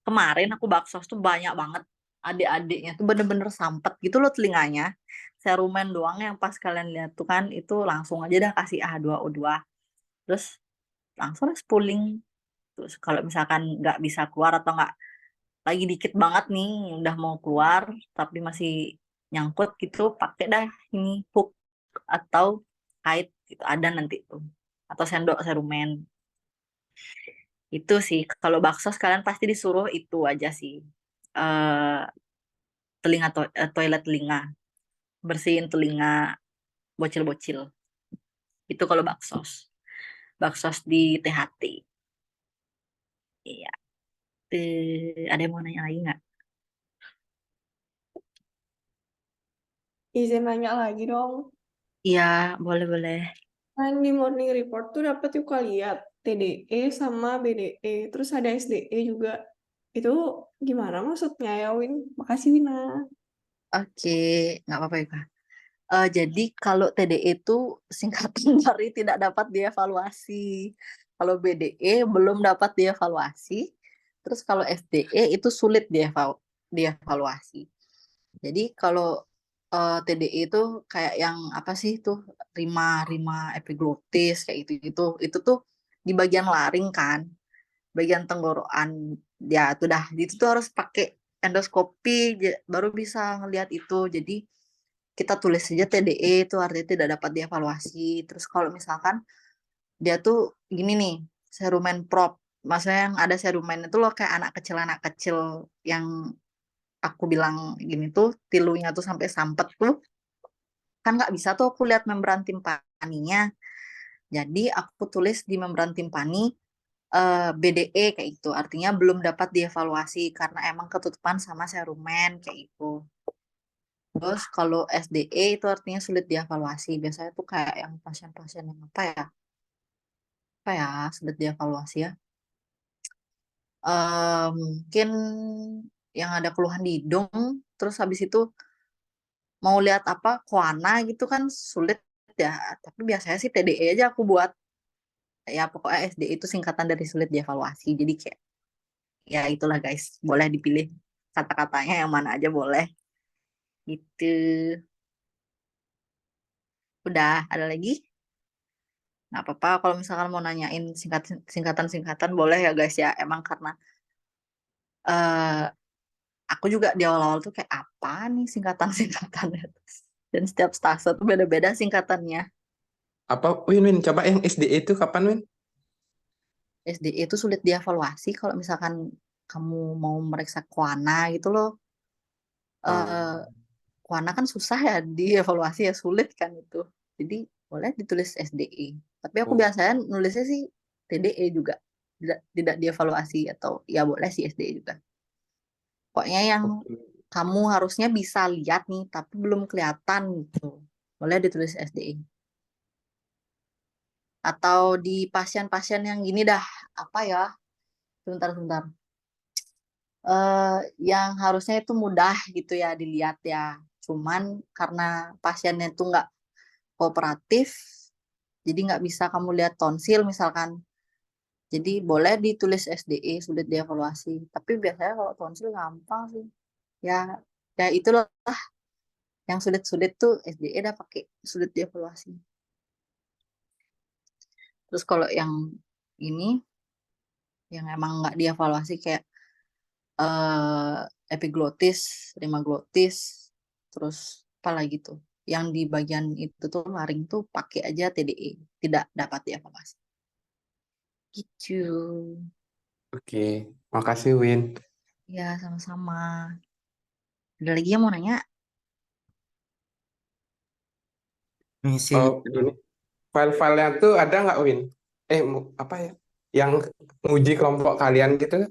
kemarin aku baksos tuh banyak banget adik-adiknya tuh bener-bener sampet gitu loh telinganya. Serumen doang yang pas kalian lihat tuh kan itu langsung aja dah kasih A2O2. Terus langsung spooling. Terus kalau misalkan nggak bisa keluar atau nggak lagi dikit banget nih udah mau keluar tapi masih nyangkut gitu pakai dah ini hook atau kait gitu ada nanti tuh atau sendok serumen itu sih kalau bakso kalian pasti disuruh itu aja sih eh toilet telinga bersihin telinga bocil-bocil itu kalau baksos di THT iya. Ada yang mau nanya lagi nggak? Izin nanya lagi dong. Iya boleh Kan di morning report tuh dapat yuk lihat TDE sama BDE, terus ada SDE juga. Itu gimana maksudnya ya, Win? Makasih, Wina. oke nggak apa-apa ya Kak. Jadi kalau TDE itu singkatan dari tidak dapat dievaluasi. Kalau BDE belum dapat dievaluasi. Terus kalau SDE itu sulit dievaluasi. Jadi kalau TDE itu kayak yang apa sih tuh rima epiglottis kayak itu tuh di bagian laring kan, bagian tenggorokan ya itu dah itu tuh harus pakai endoskopi baru bisa ngelihat itu. Jadi kita tulis saja TDE itu artinya tidak dapat dievaluasi. Terus kalau misalkan dia tuh gini nih, serumen prop, maksudnya yang ada serumen itu loh kayak anak kecil yang aku bilang gini tuh tilunya tuh sampai sampet tuh kan nggak bisa tuh aku lihat membran timpaninya. Jadi aku tulis di membran timpani BDE kayak itu artinya belum dapat dievaluasi karena emang ketutupan sama serumen kayak itu. Terus kalau SDE itu artinya sulit dievaluasi. Biasanya tuh kayak yang pasien-pasien yang apa ya sulit dievaluasi ya. Mungkin yang ada keluhan di hidung, terus habis itu mau lihat apa koana gitu kan sulit ya. Tapi biasanya sih TDE aja aku buat. Ya pokoknya SDE itu singkatan dari sulit dievaluasi. Jadi kayak ya itulah guys, boleh dipilih kata-katanya yang mana aja boleh. Gitu. Udah, ada lagi? Nggak apa-apa kalau misalkan mau nanyain singkatan-singkatan boleh ya guys ya. Emang karena eh aku juga di awal-awal tuh kayak apa nih singkatan-singkatannya. Dan setiap stase tuh beda-beda singkatannya. Apa Win coba yang SDE itu kapan Win? SDE itu sulit dievaluasi kalau misalkan kamu mau meriksa koana gitu loh. Oh, Eh Koana kan susah ya dievaluasi ya sulit kan itu. Jadi boleh ditulis SDE. Tapi aku oh, biasanya nulisnya sih TDE juga. Tidak dievaluasi atau ya boleh sih SDE juga. Pokoknya yang oke. kamu harusnya bisa lihat nih, tapi belum kelihatan gitu. Boleh ditulis SDE. Atau di pasien-pasien yang gini dah, apa ya? Sebentar. Eh, yang harusnya itu mudah gitu ya dilihat ya. Cuman karena pasiennya itu nggak kooperatif, jadi nggak bisa kamu lihat tonsil misalkan. Jadi boleh ditulis SDE, sulit dievaluasi. Tapi biasanya kalau tonsil gampang sih. Ya, ya itulah yang sulit-sulit tuh SDE dah pakai sulit dievaluasi. Terus kalau yang ini yang emang nggak dievaluasi kayak eh epiglotis, rimaglotis, terus apa lagi tuh? Yang di bagian itu tuh laring tuh pakai aja TDE, tidak dapat dievaluasi. Gitu. Oke, makasih Win. Ya, sama-sama. Ada lagi yang mau nanya? Misi Oh, ini file-filenya tuh ada nggak Win? Apa ya? Yang nguji kelompok kalian gitu?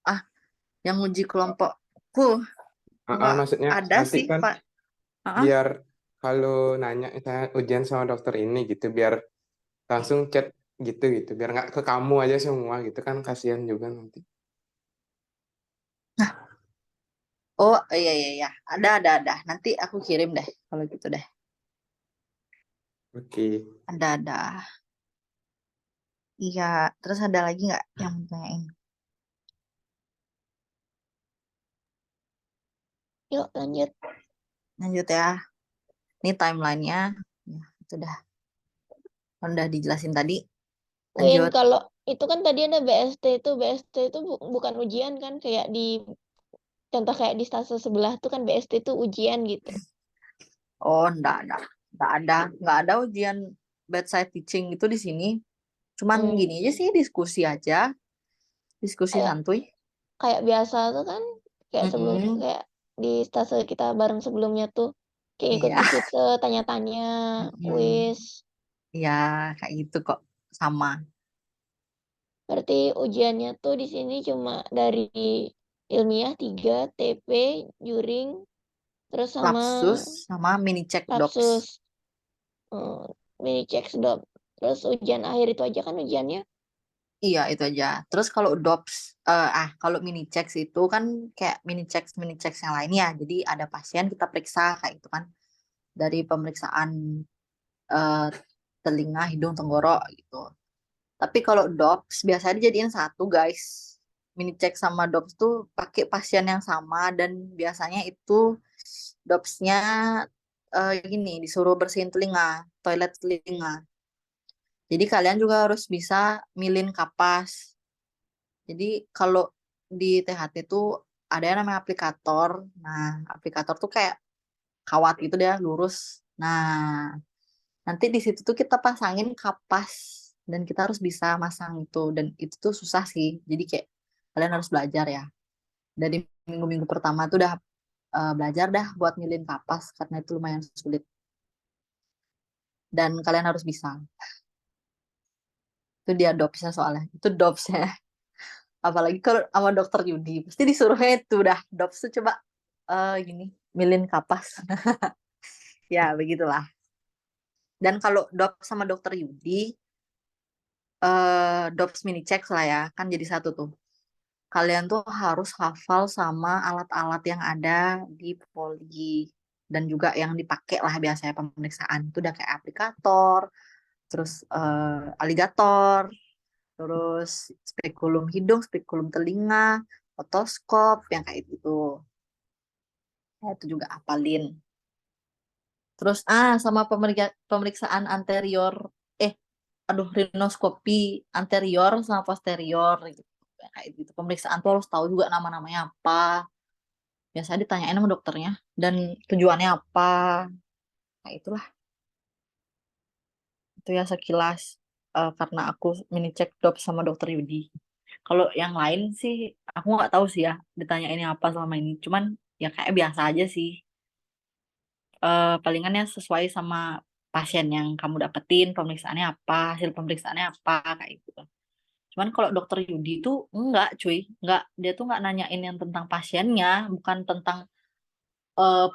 Ah, yang uji kelompokku nggak Maksudnya ada nanti sih, kan Pak. Ah, biar kalau nanya saya ujian sama dokter ini gitu, biar langsung chat gitu, biar nggak ke kamu aja semua gitu kan kasihan juga nanti. oh iya. Ada. Nanti aku kirim deh kalau gitu deh. Oke. Ada. Iya, terus ada lagi nggak yang mau tanyain? Yuk lanjut. Lanjut ya. Ini timelinenya. Ya, itu udah dijelasin tadi. Win, Lanjut. kalau itu kan tadi ada BST itu bukan ujian kan, kayak di contoh kayak di stase sebelah tuh kan BST itu ujian gitu. Oh, nggak ada ujian bedside teaching itu di sini. Cuman Hmm, gini aja sih, diskusi kayak santuy. kayak biasa tuh kan, kayak sebelum Mm-mm. kayak di stase kita bareng sebelumnya tuh kayak ikut Iya. visit tanya-tanya, Mm-mm. wis. Iya, kayak gitu kok, sama. Berarti ujiannya tuh di sini cuma dari ilmiah 3, TP, juring, terus sama Lapsus sama mini check dops. lapsus, mini check dop. Terus ujian akhir itu aja kan ujiannya. Iya, itu aja. Terus kalau dops, kalau mini checks itu kan kayak mini checks yang lainnya. Jadi ada pasien kita periksa kayak itu kan, dari pemeriksaan eh, telinga, hidung, tenggorok gitu. Tapi kalau DOPS biasanya dijadiin satu, guys. Mini check sama DOPS tuh pakai pasien yang sama, dan biasanya itu DOPS-nya gini, disuruh bersihin telinga, toilet telinga. Jadi kalian juga harus bisa milin kapas. Jadi kalau di THT tuh ada yang namanya aplikator. Nah, aplikator tuh kayak kawat gitu deh, lurus. Nah, nanti di situ tuh kita pasangin kapas, dan kita harus bisa masang itu, dan itu tuh susah sih. Jadi kayak kalian harus belajar ya. Dari minggu-minggu pertama tuh udah belajar dah buat nyilin kapas, karena itu lumayan sulit, dan kalian harus bisa. Itu dia dopsnya, soalnya itu dopsnya. Apalagi kalau sama dokter Yudi pasti disuruhnya itu dah dops tuh coba gini, milin kapas. Ya begitulah. Dan kalau dops sama dokter Yudi, dops mini check lah ya, kan jadi satu tuh. Kalian tuh harus hafal sama alat-alat yang ada di poli, dan juga yang dipakai lah biasanya pemeriksaan itu udah kayak aplikator, terus aligator, terus spekulum hidung, spekulum telinga, otoskop yang kayak gitu. Ya, itu juga hafalin. Terus sama pemeriksaan anterior, eh aduh, rinoskopi anterior sama posterior gitu. Kayak gitu. Pemeriksaan tuh harus tahu juga nama-namanya apa. Biasanya ditanyain sama dokternya, dan tujuannya apa. Nah, itulah. Itu ya sekilas, karena aku mini check dop sama dokter Yudi. Kalau yang lain sih aku nggak tahu sih ya ditanyainnya apa selama ini. Cuman ya kayak biasa aja sih. Palingan ya sesuai sama pasien yang kamu dapetin, pemeriksaannya apa, hasil pemeriksaannya apa, kayak gitu. Cuman kalau dokter Yudi tuh enggak, cuy. Enggak, dia tuh enggak nanyain yang tentang pasiennya, bukan tentang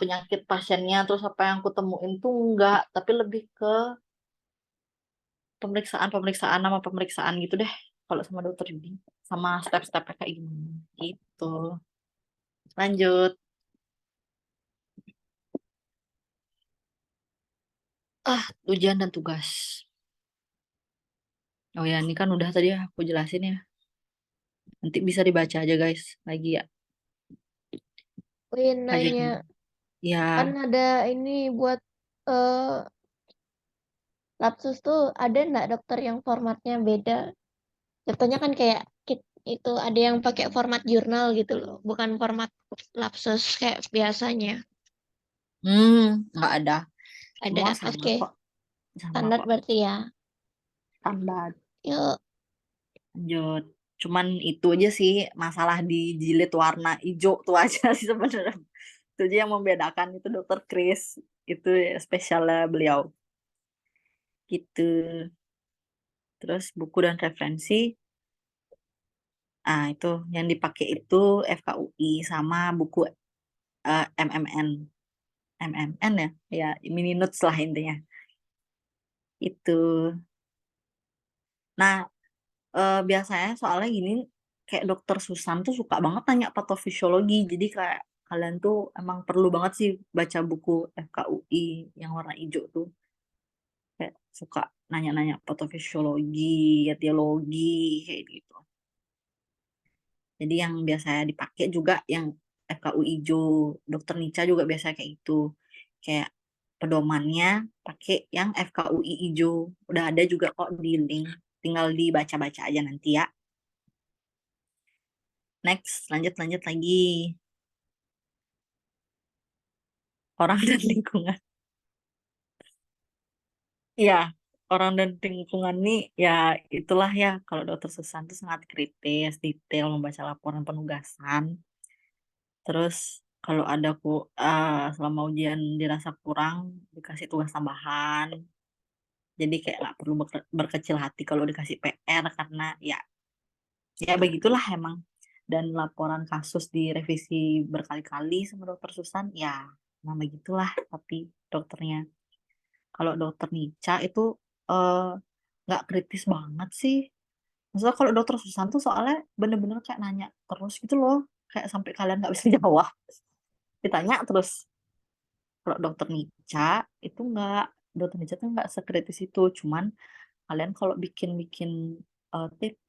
penyakit pasiennya, terus apa yang aku temuin tuh enggak, tapi lebih ke pemeriksaan nama pemeriksaan gitu deh. Kalau sama dokter Yudi, sama step-stepnya kayak gimana gitu. Lanjut. Ujian dan tugas. Oh ya, ini kan udah tadi ya aku jelasin ya. Nanti bisa dibaca aja guys, lagi ya. Win Aja. nanya, Ya, kan ada ini buat eh lapsus tuh ada nggak dokter yang formatnya beda? Contohnya kan kayak itu ada yang pakai format jurnal gitu loh, bukan format lapsus kayak biasanya. nggak ada. Ada, Semua sama oke. kok. Sama Standar kok. berarti ya. Standar. Yuk, Lanjut. Cuman itu aja sih, masalah di jilid warna hijau tuh aja sih sebenarnya. Itu aja yang membedakan, itu dokter Chris. Itu spesialnya beliau. Gitu. Terus buku dan referensi. Itu yang dipakai itu FKUI sama buku MMN. MMN ya? Ya, mini notes lah intinya. Itu. Nah, biasanya soalnya gini, kayak dokter Susan tuh suka banget tanya patofisiologi. Jadi kayak kalian tuh emang perlu banget sih baca buku FKUI yang warna hijau tuh. Kayak suka nanya-nanya patofisiologi, etiologi kayak gitu. Jadi yang biasanya dipakai juga yang FKU hijau, dokter Nica juga biasa kayak gitu. Kayak pedomannya pakai yang FKUI hijau. Udah ada juga kok di link, tinggal dibaca-baca aja nanti ya. Next, lanjut lagi. Orang dan lingkungan. Iya, orang dan lingkungan nih ya itulah ya, kalau dokter Susan tuh sangat kritis, detail membaca laporan penugasan. Terus kalau ada selama ujian dirasa kurang, dikasih tugas tambahan. Jadi kayak nggak perlu berkecil hati kalau dikasih PR karena ya begitulah emang. Dan laporan kasus direvisi berkali-kali sama dokter Susan, ya memang begitulah. Tapi dokternya, kalau dokter Nica itu eh, nggak kritis banget sih. Maksudnya kalau dokter Susan tuh soalnya bener-bener kayak nanya terus gitu loh. Kayak sampai kalian nggak bisa jawab. Ditanya terus. Kalau dokter Nica itu nggak, dokter Nica tuh nggak sekritis itu. Cuman kalian kalau bikin-bikin TP,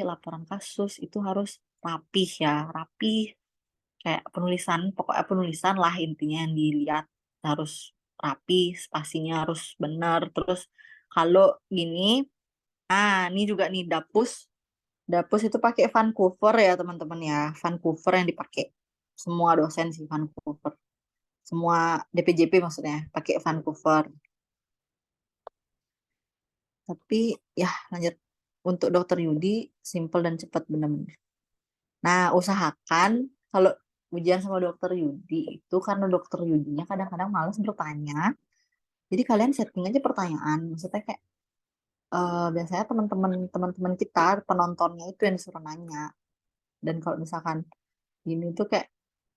laporan kasus itu harus rapih ya, rapih. Kayak penulisan, pokoknya penulisan lah intinya yang dilihat harus rapi, spasinya harus benar. Terus kalau gini, ini juga nih Dapus. Dapus itu pakai Vancouver ya teman-teman ya. Vancouver yang dipakai. Semua dosen sih Vancouver. Semua DPJP maksudnya pakai Vancouver. Tapi ya lanjut. Untuk dokter Yudi, simple dan cepat bener-bener. Nah, usahakan kalau ujian sama dokter Yudi itu karena dokter Yudinya kadang-kadang malas bertanya. Jadi kalian setting aja pertanyaan. Maksudnya kayak biasanya teman-teman kita penontonnya itu yang disuruh nanya. Dan kalau misalkan gini tuh kayak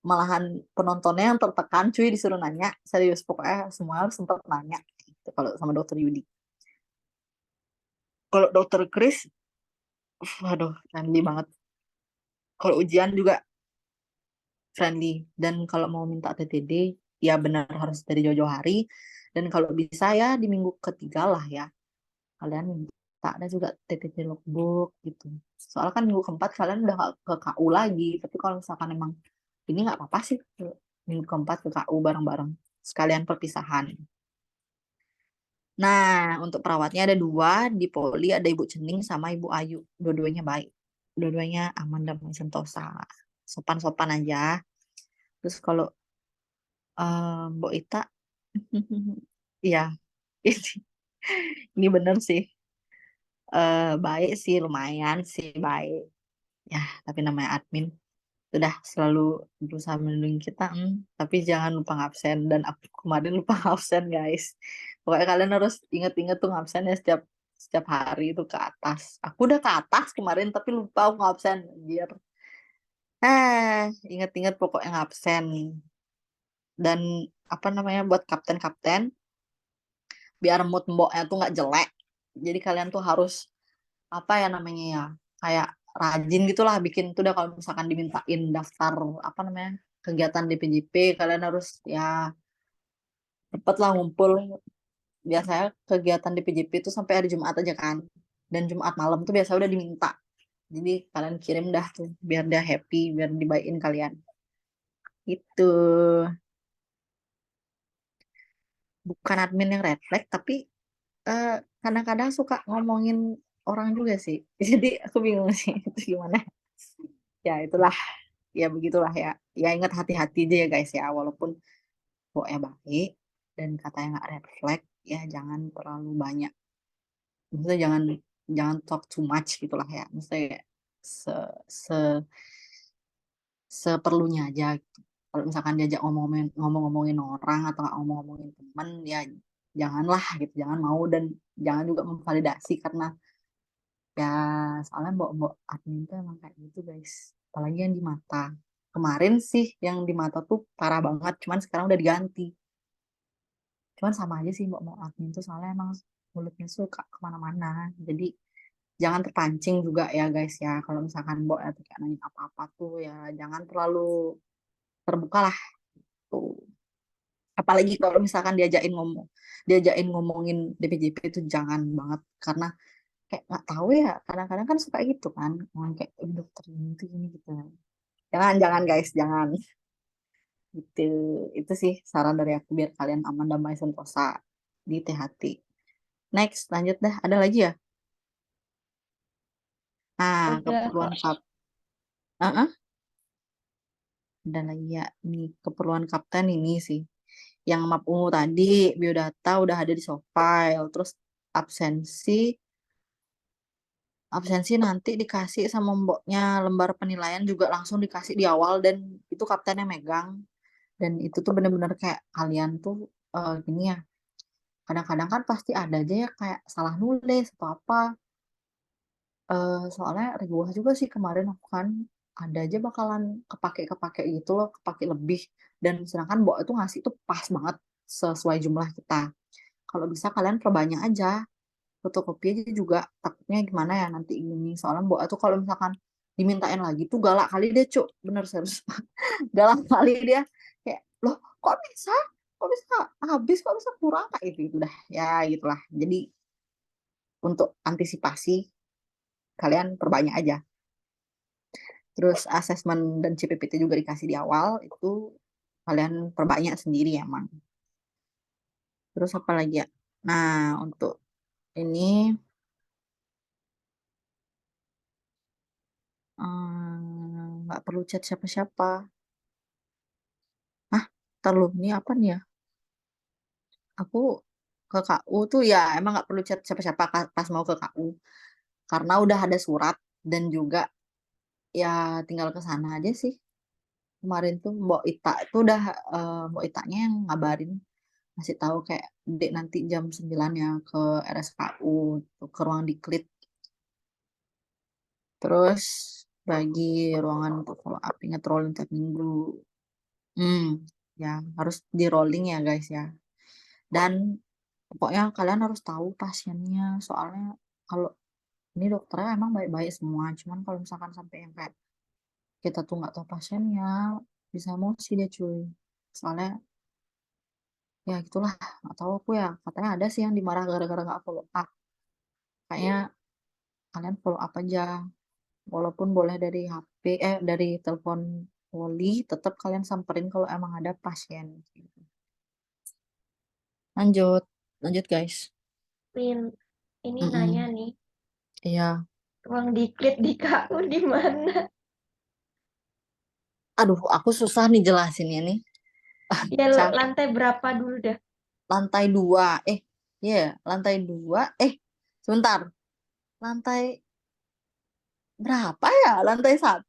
malahan penontonnya yang tertekan cuy disuruh nanya. Serius pokoknya semua harus sempat nanya gitu, kalau sama dokter Yudi. Kalau dokter Chris, waduh, friendly banget. Kalau ujian juga friendly. Dan kalau mau minta TTD, ya benar harus dari jauh-jauh hari. Dan kalau bisa ya di minggu ketiga lah ya. Kalian minta ada juga TTD logbook gitu. Soalnya kan minggu keempat kalian udah nggak ke KU lagi. Tapi kalau misalkan emang ini nggak apa-apa sih. Minggu keempat ke KU bareng-bareng. Sekalian perpisahan. Nah, untuk perawatnya ada 2. Di Poli ada Ibu Cening sama Ibu Ayu. Dua-duanya baik. Dua-duanya aman dan sentosa. Sopan-sopan aja. Terus kalau Mbok Ita, iya, ini bener sih. Baik sih, lumayan sih baik. Ya, tapi namanya admin sudah selalu berusaha melindungi kita. Tapi jangan lupa ngabsen. Dan aku kemarin lupa ngabsen, guys. Pokoknya kalian harus inget-inget tuh ngabsennya setiap hari itu ke atas. Aku udah ke atas kemarin, tapi lupa aku ngabsen. Biar, inget-inget pokoknya ngabsen. Dan apa namanya buat kapten-kapten, biar mood mboknya tuh nggak jelek. Jadi kalian tuh harus apa ya namanya ya, kayak rajin gitulah bikin tuh udah kalau misalkan dimintain daftar apa namanya kegiatan DPJP, kalian harus ya cepet lah ngumpul. Biasanya kegiatan DPJP itu sampai hari Jumat aja kan, dan Jumat malam tuh biasa udah diminta. Jadi kalian kirim dah tuh biar dia happy, biar dibaikin kalian itu. Bukan admin yang red flag, tapi eh, kadang-kadang suka ngomongin orang juga sih. Jadi aku bingung sih itu gimana. Ya itulah, ya begitulah ya. Ya ingat hati-hati aja ya guys ya. Walaupun pokoknya baik dan katanya nggak red flag, ya jangan terlalu banyak. Maksudnya jangan jangan talk too much gitulah ya. Maksudnya kayak se, se seperlunya aja gitu. Kalau misalkan diajak ngomong-ngomongin orang atau nggak ngomong-ngomongin teman, ya janganlah gitu, jangan mau. Dan jangan juga memvalidasi karena ya soalnya mbok-mbok admin tuh emang kayak gitu guys. Apalagi yang di mata. Kemarin sih yang di mata tuh parah banget, cuman sekarang udah diganti. Cuman sama aja sih mbok-mbok admin tuh soalnya emang mulutnya suka kemana-mana. Jadi jangan terpancing juga ya guys ya. Kalau misalkan mbok atau kayak nanya apa-apa tuh ya jangan terlalu terbuka lah tuh. Apalagi kalau misalkan diajakin ngomongin DPJP itu jangan banget, karena kayak nggak tahu ya, kadang-kadang kan suka gitu kan ngomong kayak dokter ini tuh ini gitu. Jangan guys, jangan gitu. Itu sih saran dari aku biar kalian aman, damai, sentosa di THT. Next, lanjut dah. Ada lagi ya? Nah, Udah keperluan kok. ada lagi ya. Nih, keperluan kapten ini sih. Yang map ungu tadi, biodata udah ada di soft file. Terus absensi, absensi nanti dikasih sama mboknya, lembar penilaian juga langsung dikasih di awal, dan itu kaptennya megang. Dan itu tuh bener-bener kayak kalian tuh gini ya, kadang-kadang kan pasti ada aja ya kayak salah nulis atau apa. Soalnya ribuah juga sih kemarin aku kan, ada aja bakalan kepake gitu loh, kepake lebih. Dan sedangkan Mbok itu ngasih tuh pas banget sesuai jumlah kita. Kalau bisa kalian perbanyak aja, fotokopi aja juga. Takutnya gimana ya nanti ini. Soalnya Mbok itu kalau misalkan dimintain lagi tuh galak kali dia, Cuk. Bener, serius. Galak kali dia. Kayak, loh kok bisa? Kok bisa habis? Kok bisa kurang? Kayak gitu dah. Ya gitulah. Jadi untuk antisipasi, kalian perbanyak aja. Terus asesmen dan CPPT juga dikasih di awal, itu kalian perbanyak sendiri emang. Terus apa lagi ya? Nah, untuk ini nggak perlu chat siapa-siapa. Ah, terlalu ini apa nih ya? Aku ke KU tuh ya emang nggak perlu chat siapa-siapa pas mau ke KU. Karena udah ada surat dan juga ya tinggal ke sana aja sih. Kemarin tuh Mbok Ita itu udah Mbok Itanya yang ngabarin, masih tahu kayak dek nanti jam 9 ya ke RSKU tuh, ke ruang diklit. Terus bagi ruangan untuk follow up, ingat rolling tiap minggu. Ya harus di rolling ya guys ya. Dan pokoknya kalian harus tahu pasiennya, soalnya kalau ini dokternya emang baik-baik semua, cuman kalau misalkan sampai yang kayak kita tuh nggak tahu pasiennya, bisa emosi dia cuy. Soalnya ya gitulah, nggak tahu aku ya, katanya ada sih yang dimarah gara-gara nggak follow up. Kayaknya kalian follow up aja, walaupun boleh dari HP, dari telepon poli, tetap kalian samperin kalau emang ada pasien. Lanjut, lanjut guys. Win, ini Mm-mm. nanya nih, Iya, ruang diklit di KU di mana? aduh aku susah nih jelasinnya nih. Ya Capek. lantai berapa dulu dah? Lantai 2, lantai 2, sebentar, lantai berapa ya? Lantai 1.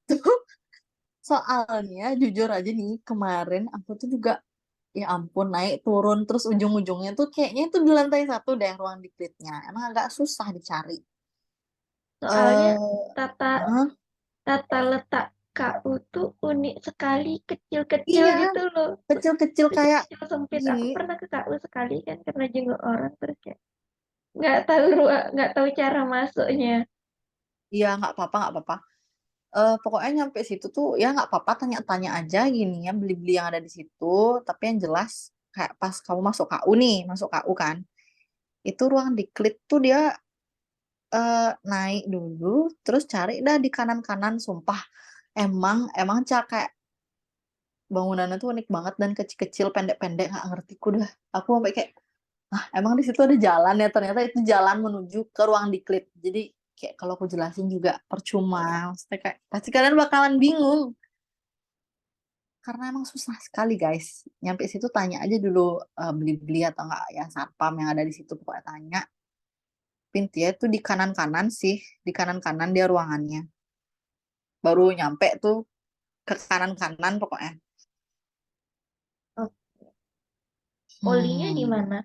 Soalnya jujur aja nih, kemarin aku tuh juga, ya ampun, naik turun terus ujung-ujungnya tuh kayaknya itu di lantai 1 deh ruang diklitnya. Emang agak susah dicari. Soalnya eh tata hah? tata letak KU tuh unik sekali, kecil-kecil Iya, gitu loh. kecil-kecil kayak Kecil sempit. gini. Aku pernah ke KU sekali kan karena jenguk orang terus kayak nggak tahu ruang, nggak tahu cara masuknya. Iya, nggak apa-apa, nggak apa-apa. Pokoknya nyampe situ tuh ya nggak apa-apa, tanya-tanya aja gini ya, beli-beli yang ada di situ. Tapi yang jelas kayak pas kamu masuk KU nih, masuk KU kan, itu ruang diklit tuh dia naik dulu, terus cari dah di kanan-kanan. Sumpah, emang kayak bangunannya tuh unik banget dan kecil-kecil, pendek-pendek, nggak ngerti ku dah. Aku sampai kayak, emang di situ ada jalan ya, ternyata itu jalan menuju ke ruang diklit. Jadi kayak kalau aku jelasin juga percuma. Maksudnya kayak pasti kalian bakalan bingung karena emang susah sekali guys. Nyampe situ tanya aja dulu, beli-beli atau enggak ya satpam yang ada di situ, pokoknya tanya. Pintunya tuh di kanan-kanan sih, di kanan-kanan dia ruangannya. Baru nyampe tuh ke kanan-kanan pokoknya. Oh, polinya di Hmm. mana?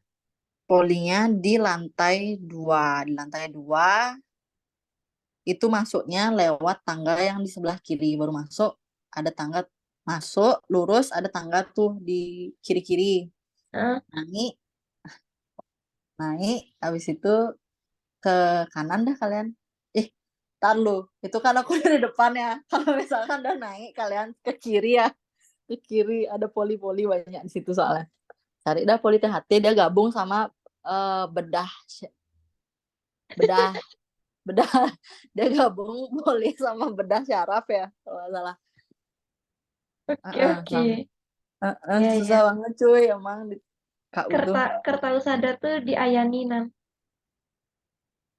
Polinya di lantai 2. Di lantai 2 itu masuknya lewat tangga yang di sebelah kiri. Baru masuk, ada tangga, masuk lurus, ada tangga tuh di kiri-kiri. Hah? Naik, naik, habis itu ke kanan dah kalian. Tar lu, itu kan aku dari depan ya. Kalau misalkan udah naik, kalian ke kiri ya. Ke kiri ada poli-poli banyak di situ soalnya. Cari dah poli THT, dia gabung sama bedah bedah bedah dia gabung poli sama bedah syaraf ya kalau nggak salah. Oke, oke. Ya, Susah ya. banget cuy emang di KU tuh. Kertausada tuh di Ayaninan.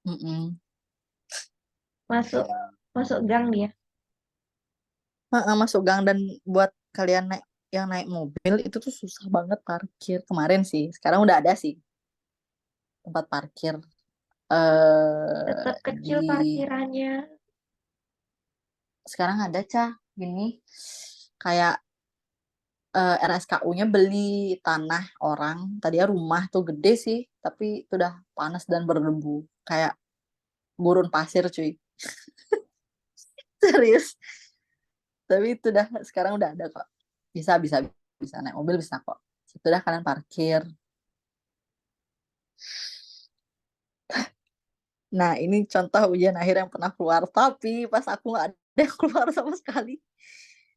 Mm-mm. Masuk gang dia. Masuk gang, dan buat kalian yang naik mobil itu tuh susah banget parkir kemarin sih. Sekarang udah ada sih tempat parkir Tetap kecil di parkirannya. sekarang ada gini kayak RSKU-nya beli tanah orang. Tadinya rumah tuh gede sih, tapi itu udah panas dan berdebu kayak gurun pasir cuy. Serius. Tapi itu sekarang udah ada kok. Bisa naik mobil bisa kok. Itu dah kalian parkir. Nah, ini contoh ujian akhir yang pernah keluar. Tapi pas aku nggak ada yang keluar sama sekali.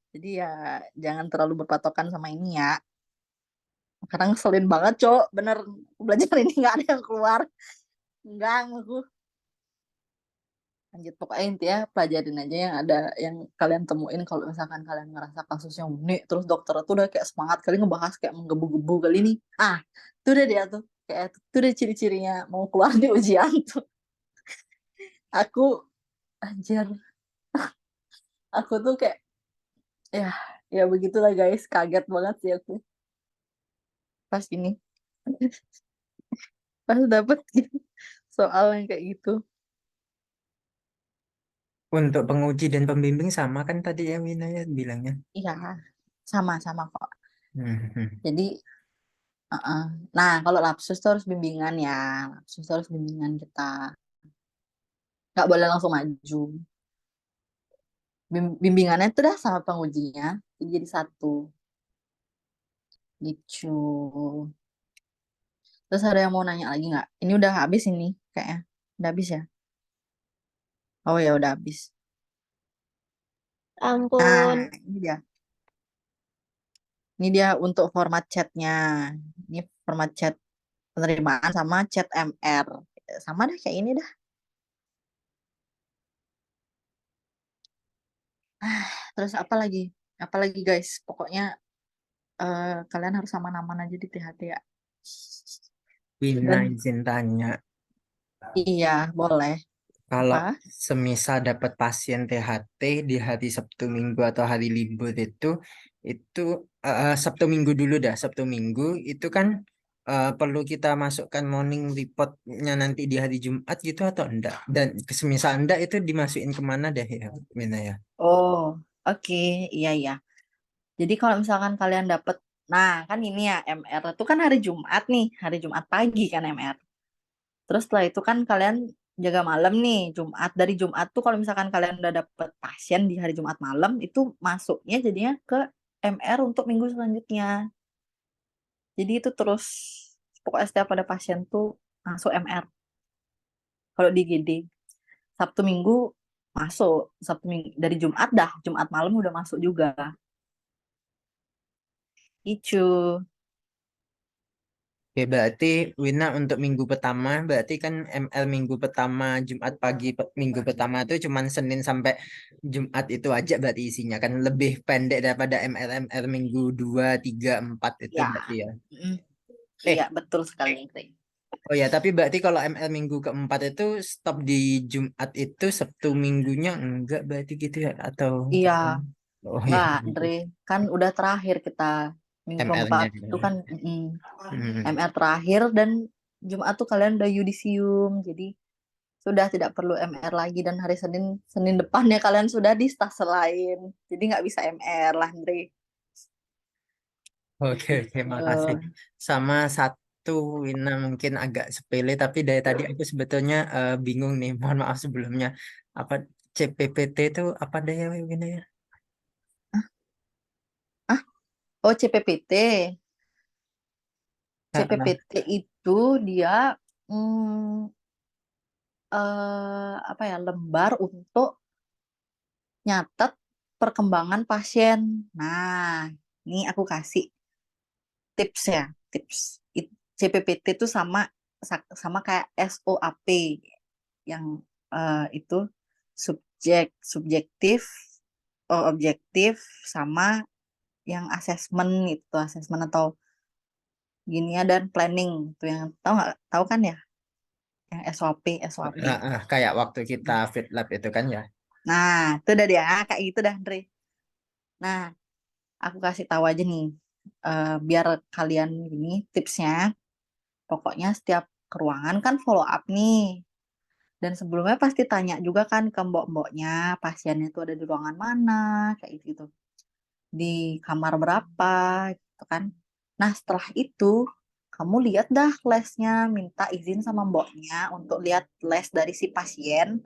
Jadi ya jangan terlalu berpatokan sama ini ya. Karena ngeselin banget, Cok. Bener, belajar ini nggak ada yang keluar. Enggak, aku. Lanjut, pokoknya intinya pelajarin aja yang ada, yang kalian temuin. Kalau misalkan kalian ngerasa kasusnya unik, terus dokter tuh udah kayak semangat kali ngebahas kayak menggebu-gebu kali ini. Itu udah dia tuh. Kayak itu udah ciri-cirinya mau keluar di ujian tuh. Aku, anjir. Aku tuh kayak, ya begitulah guys. Kaget banget sih aku. Pas ini. Pas dapet soal yang kayak gitu. Untuk penguji dan pembimbing sama kan tadi ya Wina ya bilangnya. Iya, sama-sama kok. Hmm. Jadi, nah kalau lapsus tuh harus bimbingan ya. Lapsus tuh harus bimbingan kita. Nggak boleh langsung maju. Bimbingannya tuh dah sama pengujinya. Jadi satu. Gitu. Terus ada yang mau nanya lagi nggak? Ini udah habis ini kayaknya. Udah habis ya? Oh ya udah habis. Ampun. Ini dia. Ini dia untuk format chatnya. Ini format chat penerimaan sama chat MR. Sama dah kayak ini dah. Terus apa lagi? Apa lagi guys? Pokoknya kalian harus aman-aman aja di THT ya. Wina Dan izin tanya, iya, boleh. kalau Apa? semisal dapat pasien THT di hari Sabtu Minggu atau hari libur itu Sabtu Minggu dulu dah. Sabtu Minggu itu kan perlu kita masukkan morning reportnya nanti di hari Jumat gitu atau enggak? Dan semisal enggak itu dimasukin kemana deh ya, Wina ya? Oh, oke. Iya, iya. Jadi kalau misalkan kalian dapat, nah kan ini ya MR itu kan hari Jumat nih, hari Jumat pagi kan MR. Terus setelah itu kan kalian jaga malam nih, Jumat. Dari Jumat tuh kalau misalkan kalian udah dapet pasien di hari Jumat malam, itu masuknya jadinya ke MR untuk minggu selanjutnya. Jadi itu terus, pokoknya setiap ada pasien tuh masuk MR. Kalau di GD, Sabtu Minggu masuk. Sabtu Minggu, dari Jumat dah, Jumat malam udah masuk juga. Itu. Oke, berarti Wina untuk minggu pertama, berarti kan ML minggu pertama, Jumat pagi, minggu pertama itu cuman Senin sampai Jumat itu aja berarti isinya kan lebih pendek daripada ML minggu 2, 3, 4 itu Ya, berarti ya. iya betul sekali. Oh ya, tapi berarti kalau ML minggu keempat itu stop di Jumat itu Sabtu Minggunya enggak berarti gitu ya atau Iya, oh ya enggak, Andre. Kan udah terakhir kita. Minggu ML-nya keempat itu kan MR terakhir, dan Jumat tuh kalian udah yudisium. Jadi sudah tidak perlu MR lagi, dan hari Senin depannya kalian sudah di stase lain. Jadi nggak bisa MR lah, Andre. Oke, makasih. Sama satu Wina mungkin agak sepele, tapi dari tadi aku sebetulnya bingung nih. Mohon maaf sebelumnya. Apa CPPT itu apa deh ya Wina ya? Oh, CPPT. Ah, CPPT itu dia apa ya, lembar untuk nyatet perkembangan pasien. Nah, ini aku kasih tips ya. tips CPPT itu sama kayak SOAP yang itu subjektif, objektif, sama yang asesmen atau gini ya, dan planning itu yang tahu kan ya, yang SOP. Kayak waktu kita fit lab itu kan ya. Nah, itu udah dia kayak gitu dah, Andre. Nah, aku kasih tahu aja nih, biar kalian ini tipsnya. Pokoknya setiap ke ruangan kan follow up nih. Dan sebelumnya pasti tanya juga kan ke mbok-mboknya, pasiennya itu ada di ruangan mana, kayak gitu. Di kamar berapa, gitu kan. Nah, setelah itu, kamu lihat dah lesnya, minta izin sama mboknya untuk lihat les dari si pasien.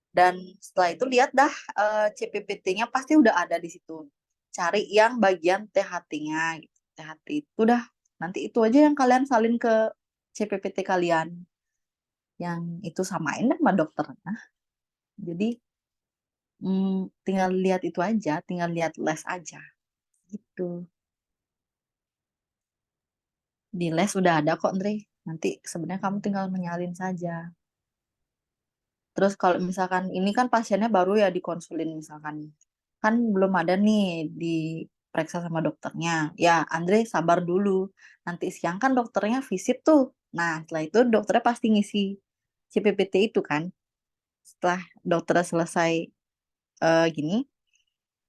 Dan setelah itu lihat dah CPPT-nya pasti udah ada di situ. Cari yang bagian THT-nya gitu. THT itu dah, nanti itu aja yang kalian salin ke CPPT kalian. Yang itu samain sama dokternya. Jadi tinggal lihat itu aja, tinggal lihat les aja. Gitu. Di les udah ada kok, Andre. Nanti sebenarnya kamu tinggal menyalin saja. Terus kalau misalkan ini kan pasiennya baru ya dikonsulin misalkan. Kan belum ada nih diperiksa sama dokternya. Ya, Andre sabar dulu. Nanti siang kan dokternya visit tuh. Nah, setelah itu dokternya pasti ngisi CPPT itu kan. Setelah dokternya selesai gini,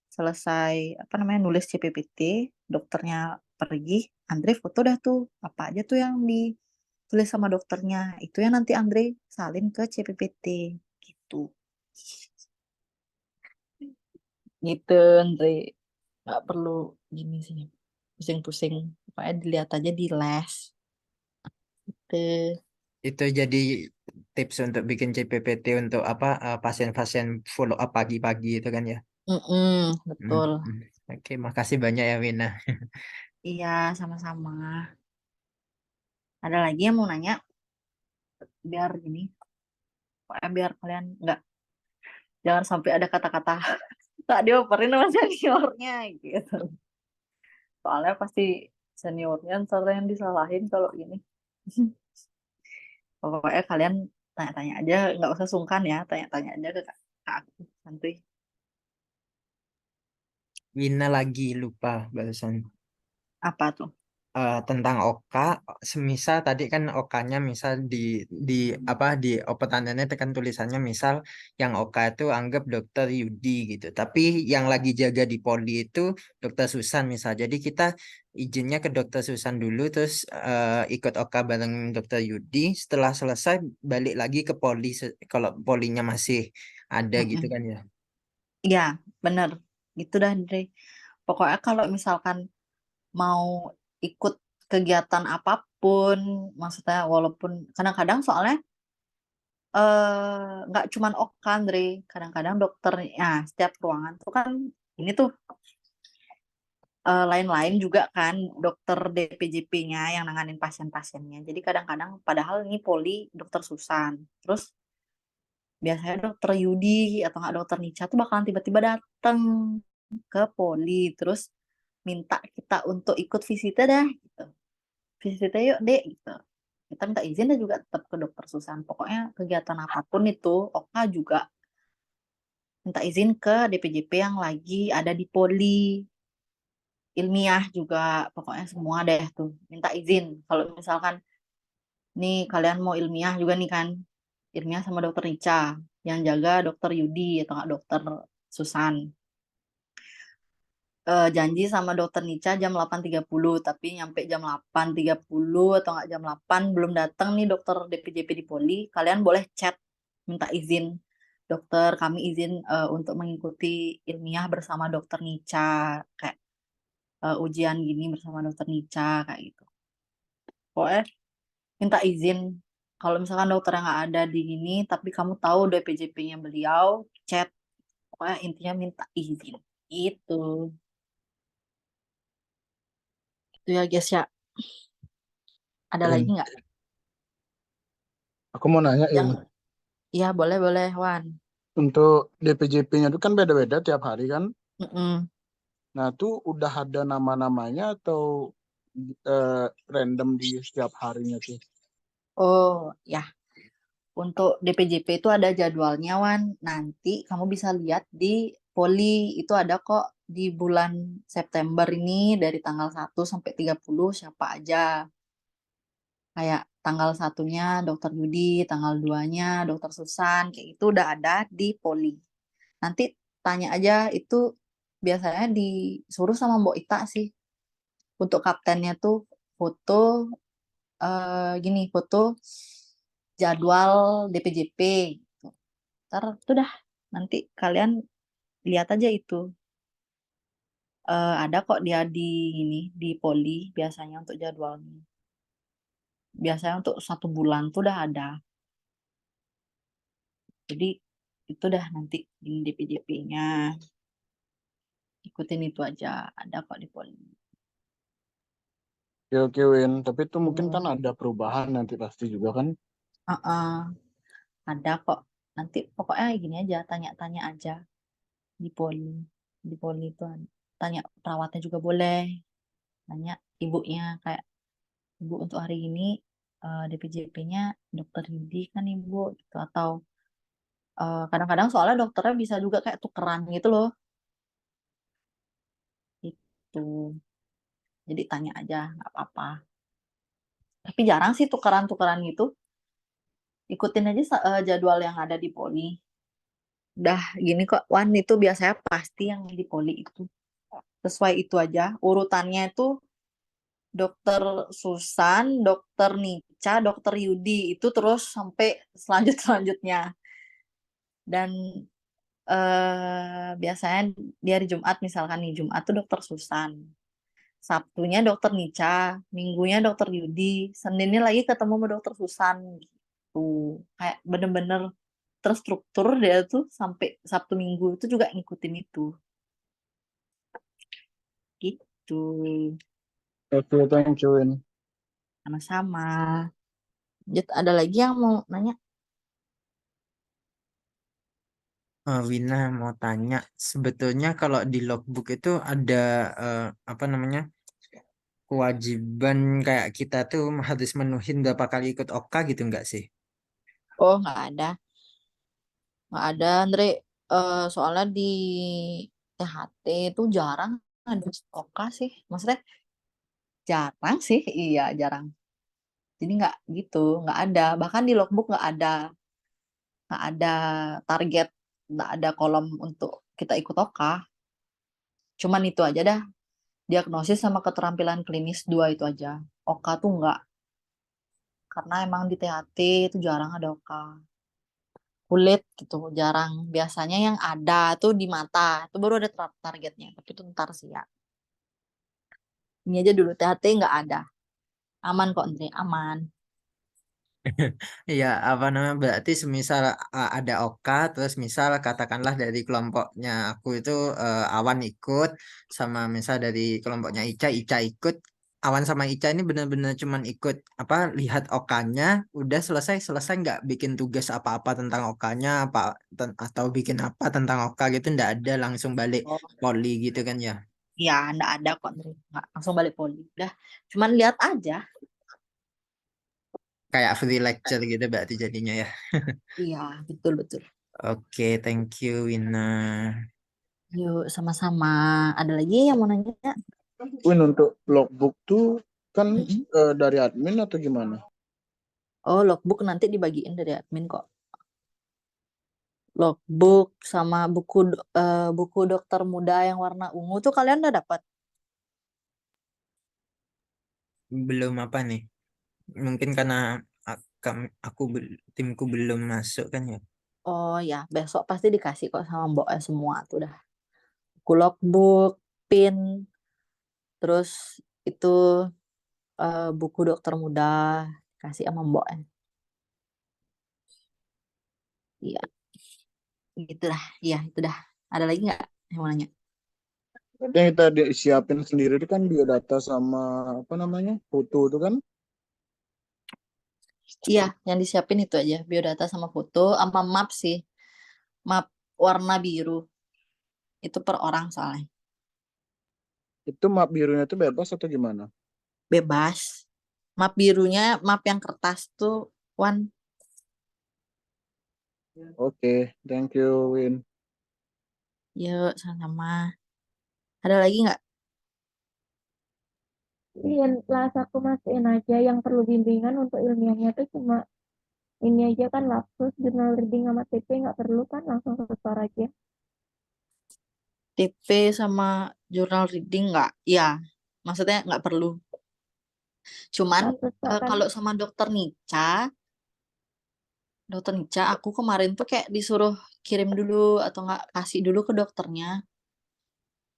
selesai apa namanya nulis CPPT, dokternya pergi, Andre foto dah tuh apa aja tuh yang ditulis sama dokternya, itu yang nanti Andre salin ke CPPT gitu. Gitu, Andre, nggak perlu gini sih pusing-pusing, pokoknya dilihat aja di les gitu. Itu jadi tips untuk bikin CPPT untuk apa pasien-pasien follow up pagi-pagi itu kan ya. Betul. Oke, makasih banyak ya Wina. Iya, sama-sama. Ada lagi yang mau nanya? Biar gini, pokoknya biar kalian jangan sampai ada kata-kata tak dioperin sama seniornya gitu. Soalnya pasti seniornya ntar yang disalahin kalau ini. Pokoknya kalian tanya-tanya aja, nggak usah sungkan ya, tanya-tanya aja ke aku, santuy. Wina lagi lupa barusan. Apa tuh? Tentang Oka, semisal tadi kan Okanya misal di apa di opetannya itu kan tulisannya misal yang Oka itu anggap dokter Yudi gitu. Tapi yang lagi jaga di Poli itu dokter Susan misal. Jadi kita izinnya ke dokter Susan dulu terus ikut Oka bareng dokter Yudi. Setelah selesai balik lagi ke Poli kalau Polinya masih ada gitu Mm-mm. kan ya. Iya, bener. Gitu dah, Andre. Pokoknya kalau misalkan mau ikut kegiatan apapun, maksudnya walaupun kadang-kadang soalnya nggak cuman Oka, Andre. Kadang-kadang dokternya, setiap ruangan tuh kan ini tuh lain-lain juga kan dokter DPJP-nya yang nanganin pasien-pasiennya. Jadi kadang-kadang padahal ini Poli dokter Susan. Terus biasanya dokter Yudi atau nggak dokter Nica tuh bakalan tiba-tiba datang ke Poli terus minta kita untuk ikut visitnya dah gitu. Visitnya yuk dek gitu. Kita minta izin dan juga tetap ke dokter Susan. Pokoknya kegiatan apapun itu Oka juga minta izin ke DPJP yang lagi ada di Poli. Ilmiah juga pokoknya semua deh tuh minta izin kalau misalkan nih kalian mau ilmiah juga nih kan, ilmiah sama dokter Rica, yang jaga dokter Yudi atau nggak dokter Susan. Janji sama dokter Nica jam 8.30 tapi nyampe jam 8.30 atau nggak jam 8 belum datang nih dokter DPJP di Poli, kalian boleh chat minta izin, dokter kami izin untuk mengikuti ilmiah bersama dokter Nica, kayak ujian gini bersama dokter Nica kayak gitu. Pokoknya minta izin. Kalau misalkan dokternya nggak ada di ini, tapi kamu tahu DPJP-nya beliau, chat. Pokoknya intinya minta izin. Itu. Itu ya guys ya. Ada lagi nggak? Aku mau nanya Yang, ini. iya boleh Wan. Untuk DPJP-nya itu kan beda-beda tiap hari kan. Mm-mm. Nah itu udah ada nama-namanya atau random di setiap harinya tuh? Oh ya, untuk DPJP itu ada jadwalnya, Wan. Nanti kamu bisa lihat di Poli, itu ada kok di bulan September ini dari tanggal 1 sampai 30 siapa aja. Kayak tanggal satunya Dokter Yudi, tanggal 2-nya Dokter Susan, kayak itu udah ada di Poli. Nanti tanya aja, itu biasanya disuruh sama Mbok Ita sih. Untuk kaptennya tuh foto gini, foto jadwal DPJP. Ntar tuh dah, nanti kalian lihat aja itu. Ada kok dia di Poli biasanya untuk jadwalnya. Biasanya untuk 1 bulan tuh udah ada. Jadi itu dah nanti di DPJP-nya. Ikutin itu aja. Ada kok di Poli. Oke, oke, Win. Tapi itu mungkin kan Hmm. ada perubahan nanti pasti juga kan? Uh-uh. Ada kok. Nanti pokoknya gini aja, tanya-tanya aja di Poli. Di Poli itu tanya perawatnya juga boleh. Tanya ibunya kayak, ibu untuk hari ini DPJP-nya Dokter Yudi kan ibu gitu. Atau kadang-kadang soalnya dokternya bisa juga kayak tukeran gitu loh. Itu. Jadi tanya aja, nggak apa-apa. Tapi jarang sih tukeran-tukeran gitu. Ikutin aja jadwal yang ada di Poli. Dah gini kok, Wan, itu biasanya pasti yang di Poli itu. Sesuai itu aja. Urutannya itu Dokter Susan, Dokter Nica, Dokter Yudi. Itu terus sampai selanjutnya. Dan biasanya di hari Jumat, misalkan nih, Jumat tuh Dokter Susan. Sabtunya Dokter Nica, Minggunya Dokter Yudi, Seninnya lagi ketemu sama Dokter Susan gitu. Kayak bener-bener terstruktur dia tuh sampai Sabtu Minggu itu juga ngikutin itu. Gitu. Oke, thank you, Win. Sama-sama. Lanjut, ada lagi yang mau nanya? Wina mau tanya, sebetulnya kalau di logbook itu ada apa namanya kewajiban kayak kita tuh harus menuhin berapa kali ikut OK gitu nggak sih? Oh, nggak ada. Nggak ada, Andre. Soalnya di THT itu jarang ada oka sih. Maksudnya jarang sih, iya jarang. Jadi nggak gitu, nggak ada. Bahkan di logbook nggak ada target, nggak ada kolom untuk kita ikut oka. Cuman itu aja dah, diagnosis sama keterampilan klinis 2 itu aja. Oka tuh nggak, karena emang di THT itu jarang ada oka. Kulit gitu, jarang. Biasanya yang ada tuh di mata, itu baru ada targetnya. Tapi itu ntar sih ya. Ini aja dulu, THT nggak ada. Aman kok, Andre, aman. Iya, apa namanya berarti semisal ada OK, terus misal katakanlah dari kelompoknya aku itu Awan ikut, sama misal dari kelompoknya Ica ikut. Awan sama Ica ini benar-benar cuman ikut apa lihat OK-nya, udah selesai nggak bikin tugas apa-apa tentang OK-nya apa atau bikin apa tentang OK gitu, nggak ada langsung balik Oh, poli gitu kan ya. ya, nggak ada kok, Andre. Nggak, langsung balik poli. Udah, cuman lihat aja. Kayak free lecture gitu berarti jadinya ya. Iya, betul-betul. Oke, thank you Wina. Yuk, sama-sama. Ada lagi yang mau nanya? Win, untuk logbook tuh kan Mm-mm. dari admin atau gimana? Oh, logbook nanti dibagiin dari admin kok. Logbook sama buku dokter muda yang warna ungu tuh kalian udah dapat? Belum apa nih? Mungkin karena timku belum masuk kan ya. Oh ya, besok pasti dikasih kok sama Mbok semua tuh dah. Buku logbook, pin, terus itu buku dokter muda kasih sama Mbok. Iya, gitu dah. Iya, itu dah. Ada lagi nggak yang mau nanya? Berarti yang kita disiapin sendiri itu kan biodata sama apa namanya foto itu kan? Iya, yang disiapin itu aja. Biodata sama foto, sama map sih. Map warna biru. Itu per orang soalnya. Itu map birunya itu bebas atau gimana? bebas. Map birunya, map yang kertas tuh, Wan. Oke, thank you, Win. Yuk, sama-sama. Ada lagi nggak? Las aku masukin aja yang perlu bimbingan untuk ilmiahnya tuh cuma ini aja kan lapsus, jurnal reading sama TP nggak perlu kan, langsung setor aja. TP sama jurnal reading nggak? Ya, maksudnya nggak perlu. Cuman Lapsus kok kan. kalau sama dokter Nica, aku kemarin tuh kayak disuruh kirim dulu atau nggak kasih dulu ke dokternya.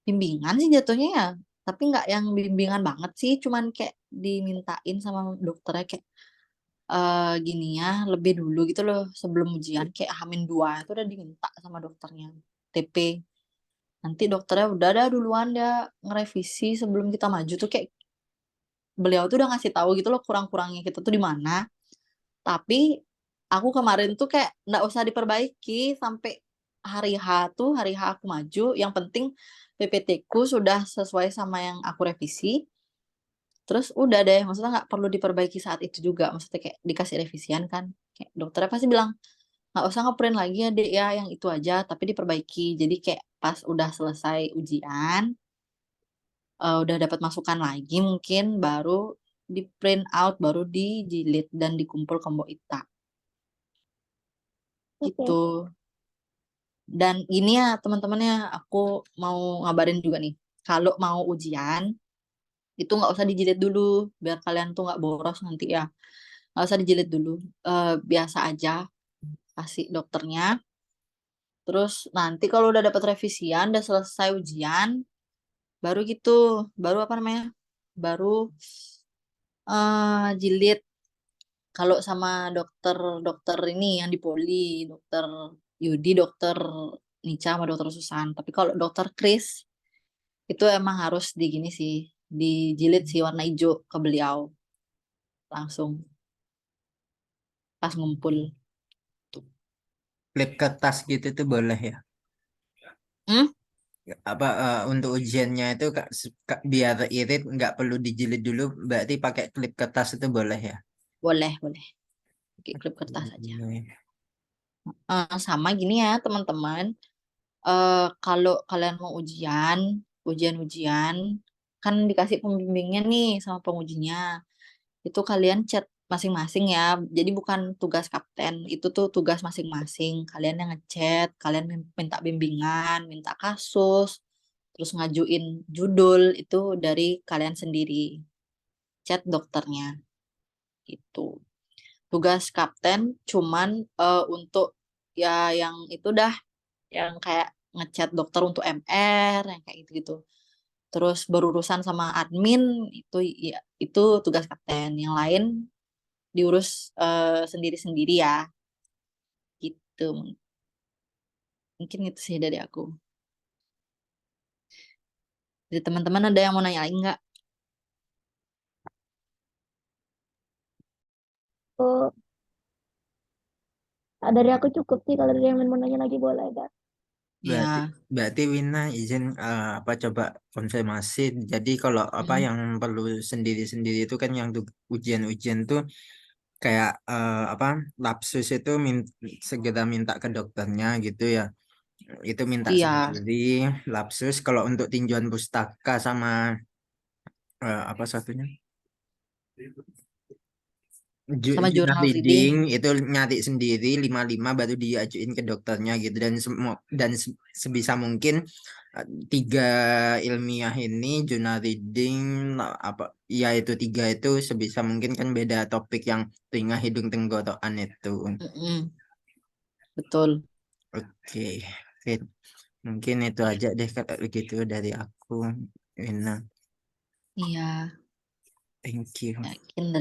Bimbingan sih jatuhnya ya, tapi nggak yang bimbingan banget sih, cuman kayak dimintain sama dokternya kayak gini ya, lebih dulu gitu loh sebelum ujian kayak H-2 itu udah diminta sama dokternya TP. Nanti dokternya udah ada duluan dia ngerevisi sebelum kita maju tuh kayak beliau tuh udah ngasih tahu gitu loh kurang-kurangnya kita tuh di mana. Tapi aku kemarin tuh kayak nggak usah diperbaiki sampai hari H aku maju. Yang penting PPT ku sudah sesuai sama yang aku revisi. Terus udah deh, maksudnya nggak perlu diperbaiki saat itu juga. Maksudnya kayak dikasih revisian kan. Kayak dokternya pasti bilang, nggak usah ngeprint lagi ya dek ya, yang itu aja, tapi diperbaiki. Jadi kayak pas udah selesai ujian, udah dapat masukan lagi mungkin, baru di print out, baru dijilid dan dikumpul ke Mbok Ita. Oke. Gitu. Dan ini ya teman-temannya, aku mau ngabarin juga nih, kalau mau ujian itu nggak usah dijilid dulu, biar kalian tuh nggak boros nanti ya. Nggak usah dijilid dulu, biasa aja kasih dokternya. Terus nanti kalau udah dapat revisian, udah selesai ujian, baru gitu, baru apa namanya? Baru jilid. Kalau sama dokter ini yang di Poli, dokter Yudi, dokter Nica sama dokter Susan. Tapi kalau dokter Chris itu emang harus di gini sih, dijilid sih warna hijau ke beliau langsung pas ngumpul. Tuh. Klip kertas gitu tuh boleh ya. Hmm? Apa untuk ujiannya itu biar irit nggak perlu dijilid dulu, berarti pakai klip kertas itu boleh ya. Boleh, boleh. Pakai klip kertas aja. Sama gini ya teman-teman. Kalau kalian mau ujian-ujian, kan dikasih pembimbingnya nih sama pengujinya. Itu kalian chat masing-masing ya. Jadi bukan tugas kapten, itu tuh tugas masing-masing. Kalian yang ngechat, kalian minta bimbingan, minta kasus, terus ngajuin judul itu dari kalian sendiri. Chat dokternya itu. Tugas kapten cuman untuk ya yang itu dah, yang kayak ngechat dokter untuk MR yang kayak gitu-gitu. Terus berurusan sama admin itu ya itu tugas kapten. Yang lain diurus sendiri-sendiri ya. Gitu. Mungkin itu sih dari aku. Jadi teman-teman ada yang mau nanya lagi nggak? Oh, dari aku cukup sih, kalau dari yang mau nanya lagi boleh ada. Berarti, Ya, berarti Wina izin apa coba konfirmasi. Jadi kalau apa mm, yang perlu sendiri-sendiri itu kan yang ujian-ujian tuh kayak apa lapsus itu segera minta ke dokternya gitu ya. Itu minta iya, sendiri lapsus. Kalau untuk tinjauan pustaka sama apa satunya? sama Jurnal jurnal reading reading. itu nyari sendiri 55 baru diajuin ke dokternya gitu dan semua dan sebisa mungkin 3 ilmiah ini jurnal reading apa ya itu 3 itu sebisa mungkin kan beda topik yang telinga hidung tenggorokan itu. Mm-mm, betul. Oke, oke. Mungkin itu aja deh kalau gitu dari aku. Wina, Iya, thank you. yakin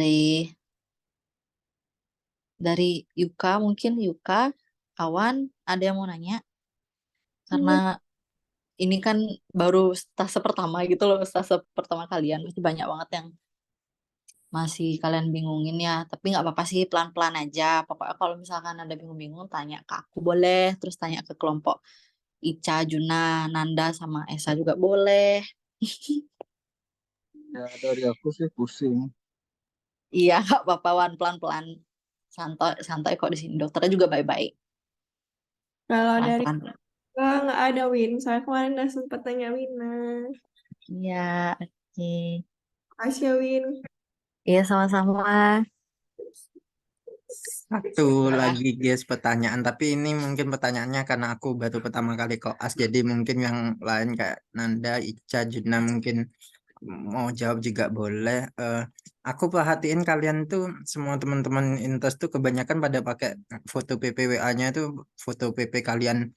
dari Yuka, mungkin Yuka, Awan, ada yang mau nanya? Karena Iya. ini kan baru stase pertama gitu loh, stase pertama kalian. Masih banyak banget yang masih kalian bingungin ya. Tapi nggak apa-apa sih, pelan-pelan aja. Pokoknya kalau misalkan ada bingung-bingung, tanya ke aku boleh. Terus tanya ke kelompok Ica, Juna, Nanda, sama Esa juga boleh. Ya dari aku sih pusing. Iya, nggak apa-apa, Wan, pelan-pelan. Santai, santai kok di sini. Dokternya juga baik-baik. Kalau dari Pelan-pelan. nggak ada Win, saya kemarin udah sempet tanya Wina. Iya, oke. Makasih ya Win. Iya, sama-sama. Satu Ya. lagi guys pertanyaan, tapi ini mungkin pertanyaannya karena aku baru pertama kali koas, jadi mungkin yang lain kayak Nanda, Ica, Juna mungkin mau jawab juga boleh. Aku perhatiin kalian tuh semua teman-teman Intes tuh kebanyakan pada pakai foto PPWA-nya tuh foto PP kalian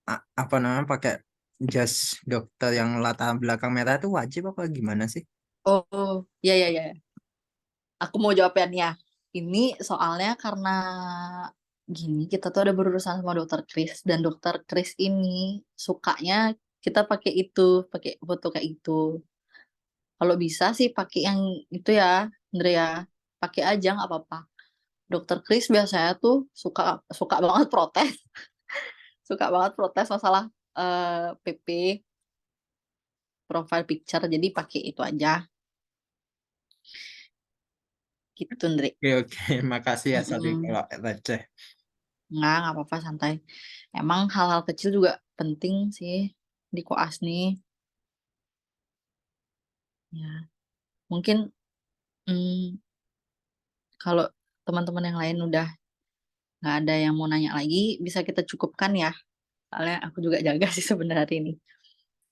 apa namanya pakai jas dokter yang latar belakang merah itu wajib apa gimana sih? Oh, ya, ya, ya. Aku mau jawabnya. Ini soalnya karena gini, kita tuh ada berurusan sama dokter Chris, dan dokter Chris ini sukanya kita pakai itu, pakai foto kayak itu. Kalau bisa sih pakai yang itu ya, Andrea. Pakai aja nggak apa-apa. Dokter Chris biasanya tuh suka suka banget protes, suka banget protes masalah PP profile picture. Jadi pakai itu aja, gitu, Andre. Oke oke, makasih ya sorry Mm-mm. kalau receh. Nggak apa-apa, santai. Emang hal-hal kecil juga penting sih di koas nih. Ya, mungkin kalau teman-teman yang lain udah nggak ada yang mau nanya lagi, bisa kita cukupkan ya. Soalnya aku juga jaga sih sebenarnya hari ini.